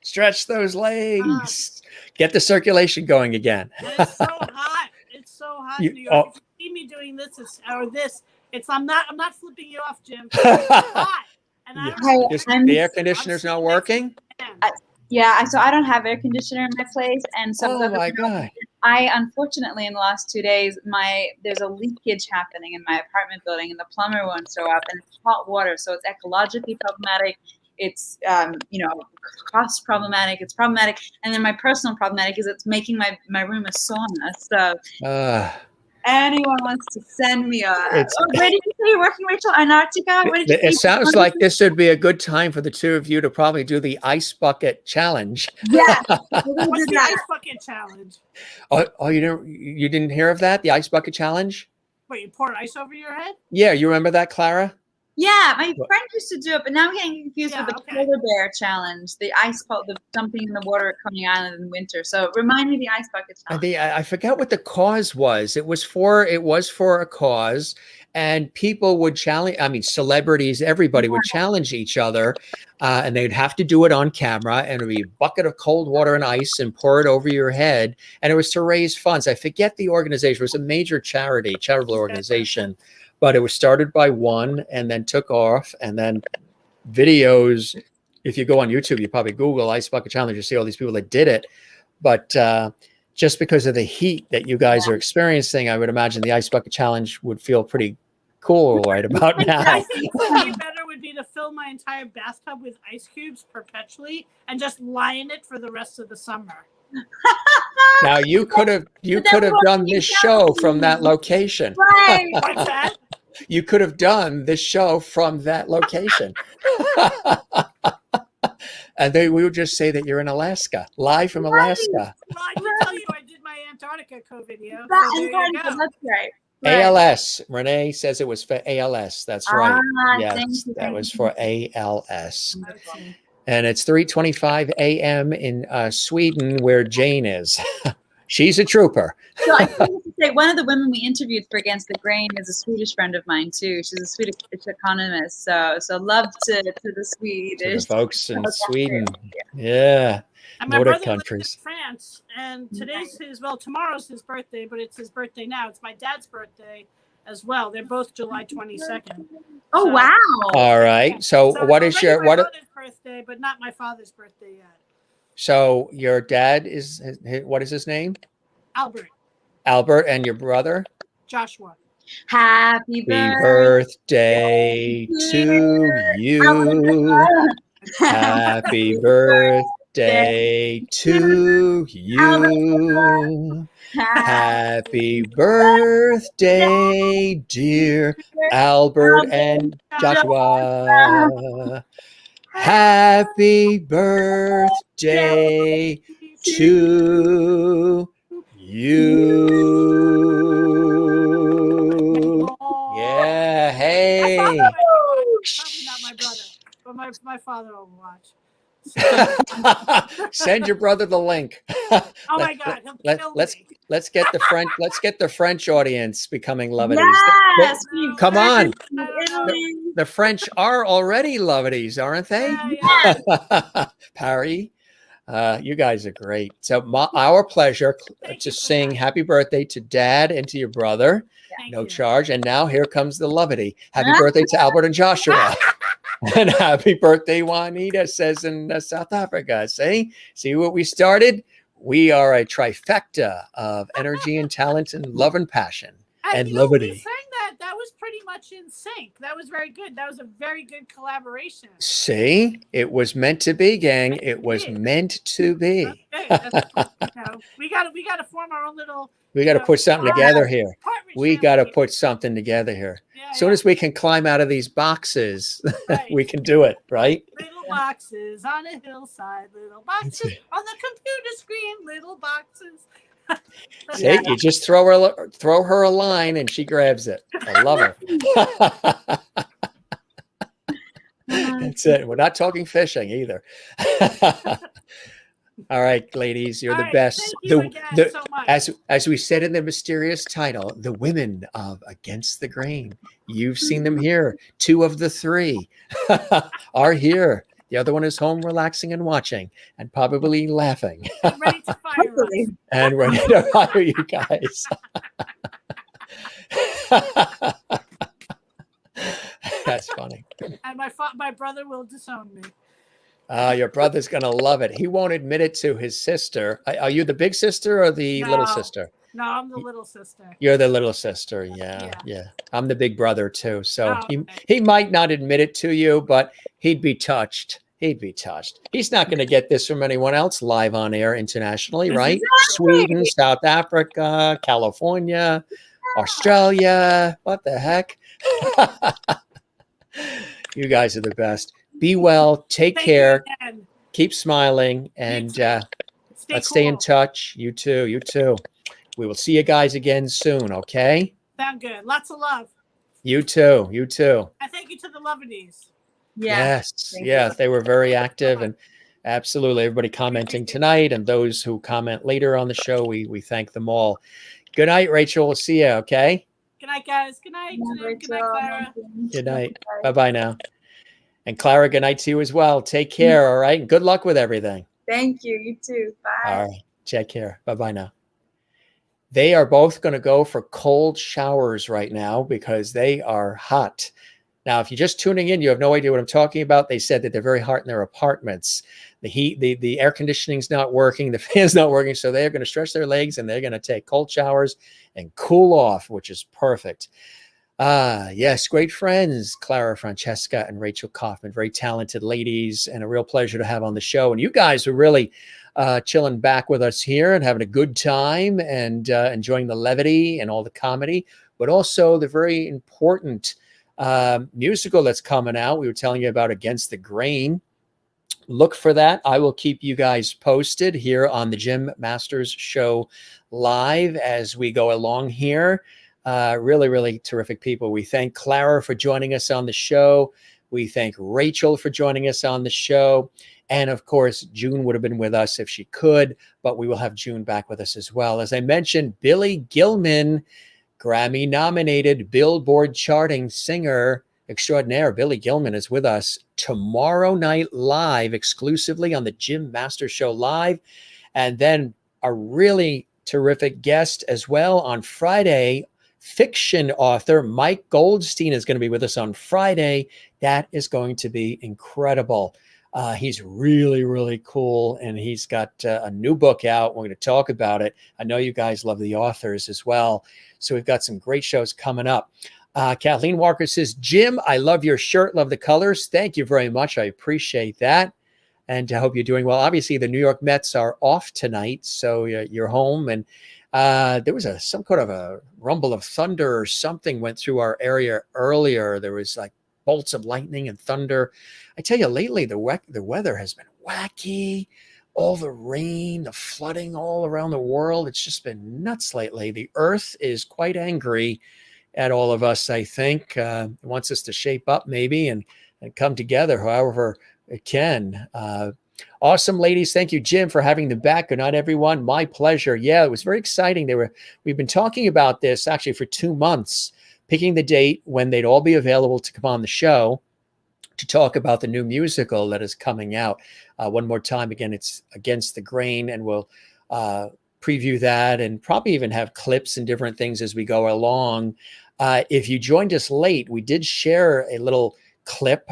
S1: Stretch those legs. Get the circulation going again.
S2: It's so hot. It's so hot in New York. If you see me doing this, I'm not flipping you off, Jim. It's hot. And
S1: the air conditioner's not working?
S3: So I don't have air conditioner in my place, and so
S1: my God.
S3: I unfortunately in the last 2 days there's a leakage happening in my apartment building, and the plumber won't show up, and it's hot water, so it's ecologically problematic. It's cost problematic. It's problematic, and then my personal problematic is it's making my room a sauna. So. Anyone wants to send me where did you say you're working, Rachel? Antarctica?
S1: It sounds like this would be a good time for the two of you to probably do the ice bucket challenge.
S3: Yeah.
S2: What's the ice bucket challenge?
S1: Oh, you didn't hear of that? The ice bucket challenge?
S2: Wait, you pour ice over your head?
S1: Yeah, you remember that, Clara?
S3: Yeah, my
S1: What?
S3: friend used to do it, but now I'm getting confused with the polar bear challenge, the the dumping in the water at Coney Island in winter. So remind me the ice bucket challenge.
S1: I forgot what the cause was. It was for a cause, and people would challenge. I mean, celebrities, everybody would challenge each other, and they'd have to do it on camera. And it would be a bucket of cold water and ice, and pour it over your head. And it was to raise funds. I forget the organization. It was a major charitable organization, but it was started by one, and then took off, and then videos. If you go on YouTube, you probably Google ice bucket challenge. You see all these people that did it, but just because of the heat that you guys are experiencing, I would imagine the ice bucket challenge would feel pretty cool right about
S2: I
S1: now.
S2: think for me better would be to fill my entire bathtub with ice cubes perpetually and just lie in it for the rest of the summer.
S1: Now you could have done this show from that location.
S3: Right.
S2: What's that?
S1: You could have done this show from that location. And we would just say that you're in Alaska, live from Alaska.
S2: Well, I can tell you, I did my Antarctica video.
S3: That
S2: So there you go.
S3: That's right.
S1: ALS. Renee says it was for ALS. That's right. Yes,
S3: thank you,
S1: that was for ALS.
S2: Okay.
S1: And it's 3:25 a.m. in Sweden, where Jane is. She's a trooper.
S3: So I think to say one of the women we interviewed for Against the Grain is a Swedish friend of mine too. She's a Swedish economist. So love to the Swedish
S1: To the folks in Sweden. Yeah.
S2: And my
S1: Nordic
S2: brother
S1: countries.
S2: lives in France, and tomorrow's his birthday, but it's his birthday now. It's my dad's birthday as well. They're both July 22nd.
S3: Oh
S2: So-
S3: wow!
S1: All right. So what
S2: it's
S1: is
S2: already
S1: your
S2: my mother's birthday, but not my father's birthday yet.
S1: So your dad is, what is his name?
S2: Albert,
S1: Albert, and your brother?
S2: Joshua.
S3: Happy
S1: Happy
S3: birthday
S1: birthday to you. Happy birthday to you. Happy birthday, dear Albert and Joshua. Happy birthday to you. Yeah, hey.
S2: Probably not my brother, but my father will watch.
S1: Send your brother the link.
S2: Oh my God, he'll kill me.
S1: Let's get the French audience becoming lovities.
S3: Yes,
S1: Come on.
S3: Italy.
S1: The French are already lovities, aren't they?
S2: Yeah.
S1: Paris, you guys are great. So our pleasure
S2: Thank
S1: to
S2: you for
S1: sing
S2: that.
S1: happy birthday to Dad and to your brother.
S2: Thank
S1: No
S2: you.
S1: charge. And now here comes the lovity. Happy birthday to Albert and Joshua. And happy birthday, Juanita says in South Africa. See what we started? We are a trifecta of energy and talent and love and passion and
S2: you know, we
S1: levity.
S2: sang that was pretty much in sync. That was very good. That was a very good collaboration.
S1: See, it was meant to be, gang. It was meant to be.
S2: Okay, we got to form our own little.
S1: We got to put something together here.
S2: partnership
S1: We got to
S2: here.
S1: put something together here.
S2: Yeah,
S1: As soon as we can climb out of these boxes,
S2: Right.
S1: we can do it, right?
S2: Little boxes on a hillside, little boxes on the computer screen, little boxes.
S1: See, you just throw her a line and she grabs it. I love her. That's it. We're not talking fishing either. All right, ladies, you're
S2: All
S1: the
S2: right,
S1: best.
S2: thank you again so much.
S1: As we said in the mysterious title, the women of Against the Grain. You've seen them here. 2 of the 3 are here. The other one is home relaxing and watching and probably laughing
S2: I'm ready to fire us.
S1: and ready to fire you guys. That's funny.
S2: And my brother will disown me.
S1: Your brother's going to love it. He won't admit it to his sister. Are you the big sister or the little
S2: No.
S1: sister?
S2: No, I'm the little sister.
S1: You're the little sister. Yeah. I'm the big brother too. So
S2: Oh, okay.
S1: he might not admit it to you, but he'd be touched. He'd be touched. He's not going to get this from anyone else live on air internationally, right? Sweden, South Africa, California, Australia. What the heck? You guys are the best. Be well. Take
S2: Thank you
S1: care.
S2: again.
S1: Keep smiling. And let's stay in
S2: cool.
S1: touch. You too. You too. We will see you guys again soon. Okay.
S2: Sound good. Lots of love.
S1: You too. You too.
S2: And thank you to the Lovedies.
S3: Yeah.
S1: Yes.
S3: Thank
S1: Yeah.
S3: you.
S1: They were very active, and absolutely everybody commenting tonight, and those who comment later on the show, we thank them all. Good night, Rachel. We'll see you. Okay.
S2: Good night, guys. Good night,
S3: Yeah,
S2: Jim. Good night,
S3: Rachel.
S2: Clara.
S1: Good night. Bye-bye now. And Clara, good night to you as well. Take care. All right. And good luck with everything.
S3: Thank you. You too. Bye.
S1: All right. Take care. Bye-bye now. They are both going to go for cold showers right now because they are hot. Now, if you're just tuning in, you have no idea what I'm talking about. They said that they're very hot in their apartments. The heat, the air conditioning's not working, the fan's not working, so they're going to stretch their legs and they're going to take cold showers and cool off, which is perfect. Yes, great friends, Clara Francesca and Rachel Kaufman, very talented ladies, and a real pleasure to have on the show. And you guys are really chilling back with us here and having a good time and enjoying the levity and all the comedy, but also the very important musical that's coming out. We were telling you about Against the Grain. Look for that. I will keep you guys posted here on the Jim Masters Show live as we go along here. Really, really terrific people. We thank Clara for joining us on the show. We thank Rachel for joining us on the show. And of course, June would have been with us if she could, but we will have June back with us as well. As I mentioned, Billy Gilman, Grammy nominated Billboard charting singer extraordinaire Billy Gilman is with us tomorrow night live, exclusively on the Jim Masters Show live. And then a really terrific guest as well on Friday. Fiction author Mike Goldstein is going to be with us on Friday. That is going to be incredible. He's really, really cool, and he's got a new book out. We're going to talk about it. I know you guys love the authors as well. So we've got some great shows coming up. Kathleen Walker says, Jim, I love your shirt. Love the colors. Thank you very much. I appreciate that. And I hope you're doing well. Obviously, the New York Mets are off tonight, so you're home. And there was some kind of a rumble of thunder or something went through our area earlier. There was like bolts of lightning and thunder. I tell you, lately, the weather has been wacky. All the rain, the flooding all around the world. It's just been nuts lately. The earth is quite angry at all of us, I think. It wants us to shape up maybe and come together however it can. Awesome, ladies. Thank you, Jim, for having them back. Good night, everyone. My pleasure. Yeah, it was very exciting. We've been talking about this actually for 2 months, picking the date when they'd all be available to come on the show to talk about the new musical that is coming out. One more time, again, it's Against the Grain, and we'll preview that and probably even have clips and different things as we go along. If you joined us late, we did share a little clip,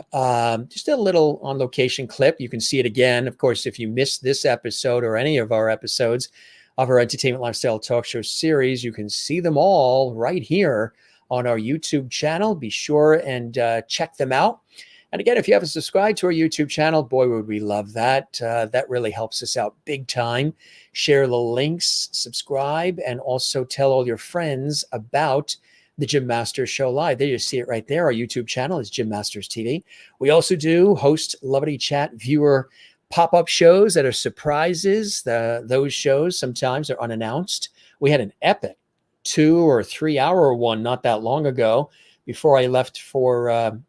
S1: just a little on location clip. You can see it again. Of course, if you missed this episode or any of our episodes of our Entertainment Lifestyle Talk Show series, you can see them all right here on our YouTube channel. Be sure and check them out. And again, if you haven't subscribed to our YouTube channel, boy, would we love that. That really helps us out big time. Share the links, subscribe, and also tell all your friends about the Jim Masters Show Live. There you see it right there. Our YouTube channel is Jim Masters TV. We also do host Lovely Chat viewer pop-up shows that are surprises. Those shows sometimes are unannounced. We had an epic 2 or 3 hour one not that long ago before I left for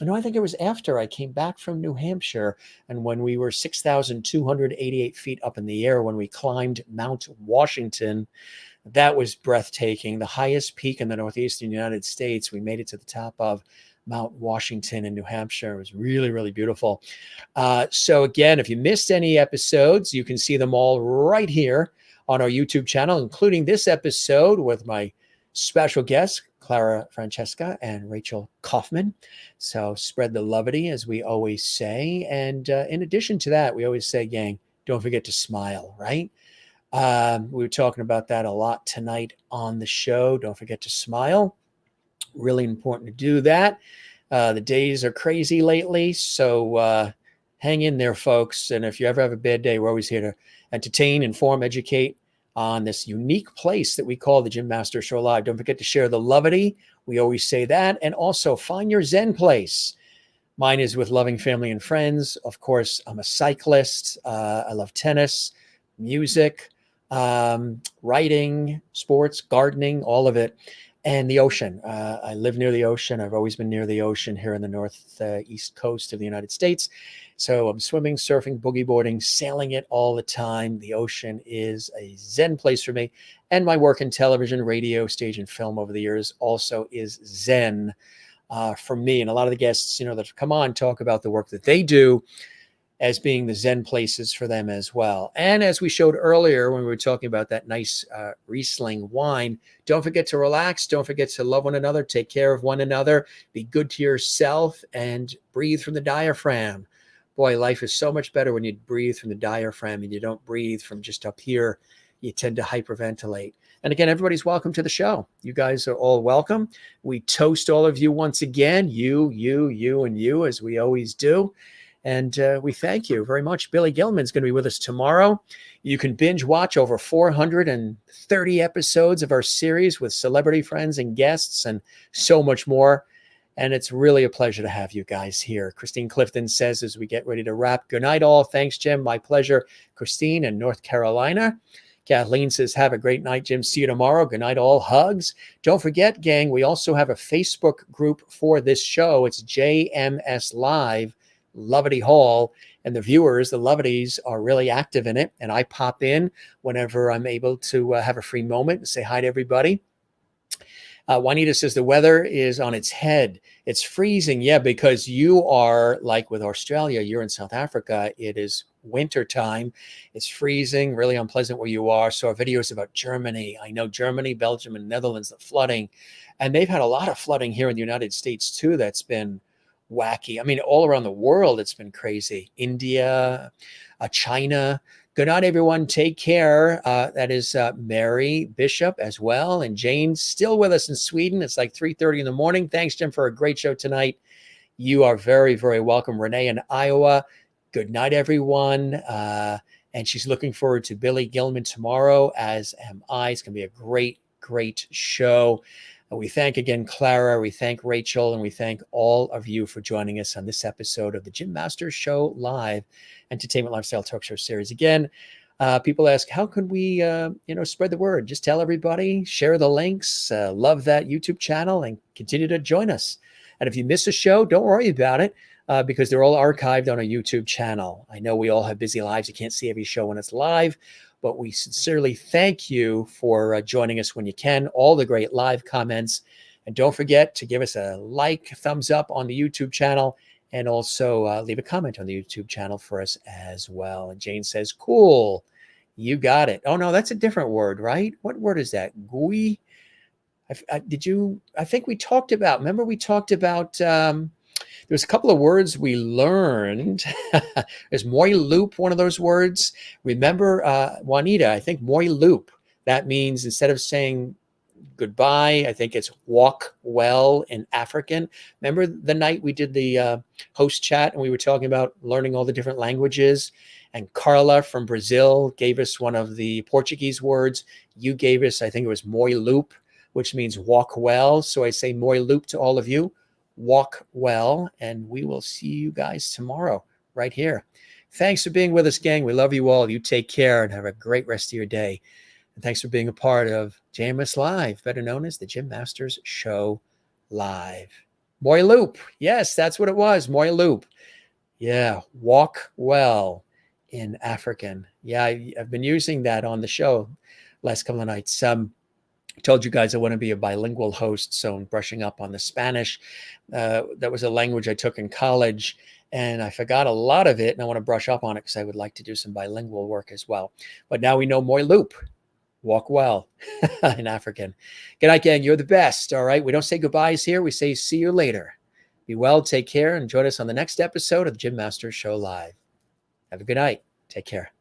S1: no, I think it was after I came back from New Hampshire, and when we were 6,288 feet up in the air, when we climbed Mount Washington. That was breathtaking. The highest peak in the northeastern United States. We made it to the top of Mount Washington in New Hampshire. It was really, really beautiful. So again, if you missed any episodes, you can see them all right here on our YouTube channel, including this episode with my special guests, Clara Francesca and Rachel Kaufman. So spread the lovity, as we always say. And in addition to that, we always say, gang, don't forget to smile, right? We were talking about that a lot tonight on the show. Don't forget to smile. Really important to do that. The days are crazy lately, so hang in there, folks. And if you ever have a bad day, we're always here to entertain, inform, educate on this unique place that we call the Jim Masters Show Live. Don't forget to share the lovity. We always say that. And also find your Zen place. Mine is with loving family and friends. Of course, I'm a cyclist. I love tennis, music, writing, sports, gardening, all of it. and the ocean. I live near the ocean. I've always been near the ocean here in the northeast coast of the United States. So I'm swimming, surfing, boogie boarding, sailing it all the time. The ocean is a zen place for me. And my work in television, radio, stage, and film over the years also is zen for me. And a lot of the guests, that have come on talk about the work that they do as being the zen places for them as well. And as we showed earlier when we were talking about that nice Riesling wine, don't forget to relax. Don't forget to love one another, take care of one another, be good to yourself, and breathe from the diaphragm. Boy, life is so much better when you breathe from the diaphragm and you don't breathe from just up here. You tend to hyperventilate. And again, everybody's welcome to the show. You guys are all welcome. We toast all of you once again, you, and you, as we always do. And we thank you very much. Billy Gilman's going to be with us tomorrow. You can binge watch over 430 episodes of our series with celebrity friends and guests and so much more. And it's really a pleasure to have you guys here. Christine Clifton says as we get ready to wrap, good night all. Thanks, Jim. My pleasure. Christine in North Carolina. Kathleen says, have a great night, Jim. See you tomorrow. Good night all. Hugs. Don't forget, gang, we also have a Facebook group for this show. It's JMS Live. Lovety Hall, and the viewers, the Loveties, are really active in it. And I pop in whenever I'm able to have a free moment and say hi to everybody. Juanita says the weather is on its head. It's freezing. Yeah, because you are like with Australia, you're in South Africa. It is winter time. It's freezing, really unpleasant where you are. So our videos about Germany. I know Germany, Belgium, and Netherlands, the flooding. And they've had a lot of flooding here in the United States too. That's been wacky. I mean, all around the world, it's been crazy. India, China. Good night, everyone. Take care. That is Mary Bishop as well. And Jane's still with us in Sweden. It's like 3:30 in the morning. Thanks, Jim, for a great show tonight. You are very, very welcome. Renee in Iowa. Good night, everyone. And she's looking forward to Billy Gilman tomorrow, as am I. It's going to be a great, great show. We thank again Clara, we thank Rachel, and we thank all of you for joining us on this episode of the Jim Masters Show Live Entertainment Lifestyle Talk Show series. Again, people ask, how could we, spread the word? Just tell everybody, share the links, love that YouTube channel, and continue to join us. And if you miss a show, don't worry about it because they're all archived on our YouTube channel. I know we all have busy lives. You can't see every show when it's live. But we sincerely thank you for joining us when you can, all the great live comments. And don't forget to give us a like, thumbs up on the YouTube channel, and also leave a comment on the YouTube channel for us as well. And Jane says, cool, you got it. Oh, no, that's a different word, right? What word is that? Gooey? I think we talked about, remember we talked about, there's a couple of words we learned. Is moi loop one of those words? Remember, Juanita, I think moi loop. That means instead of saying goodbye, I think it's walk well in African. Remember the night we did the host chat and we were talking about learning all the different languages? And Carla from Brazil gave us one of the Portuguese words. You gave us, I think it was moi loop, which means walk well. So I say moi loop to all of you. Walk well, and we will see you guys tomorrow right here. Thanks for being with us, gang. We love you all. You take care and have a great rest of your day. And thanks for being a part of JMS Live, better known as the Jim Masters Show Live. Moi loop. Yes, that's what it was. Moi loop. Yeah, walk well in African. Yeah, I've been using that on the show last couple of nights. I told you guys I want to be a bilingual host, so I'm brushing up on the Spanish. That was a language I took in college, and I forgot a lot of it, and I want to brush up on it because I would like to do some bilingual work as well. But now we know moi loop, walk well in African. Good night, gang. You're the best, all right? We don't say goodbyes here. We say see you later. Be well, take care, and join us on the next episode of the Jim Masters Show Live. Have a good night. Take care.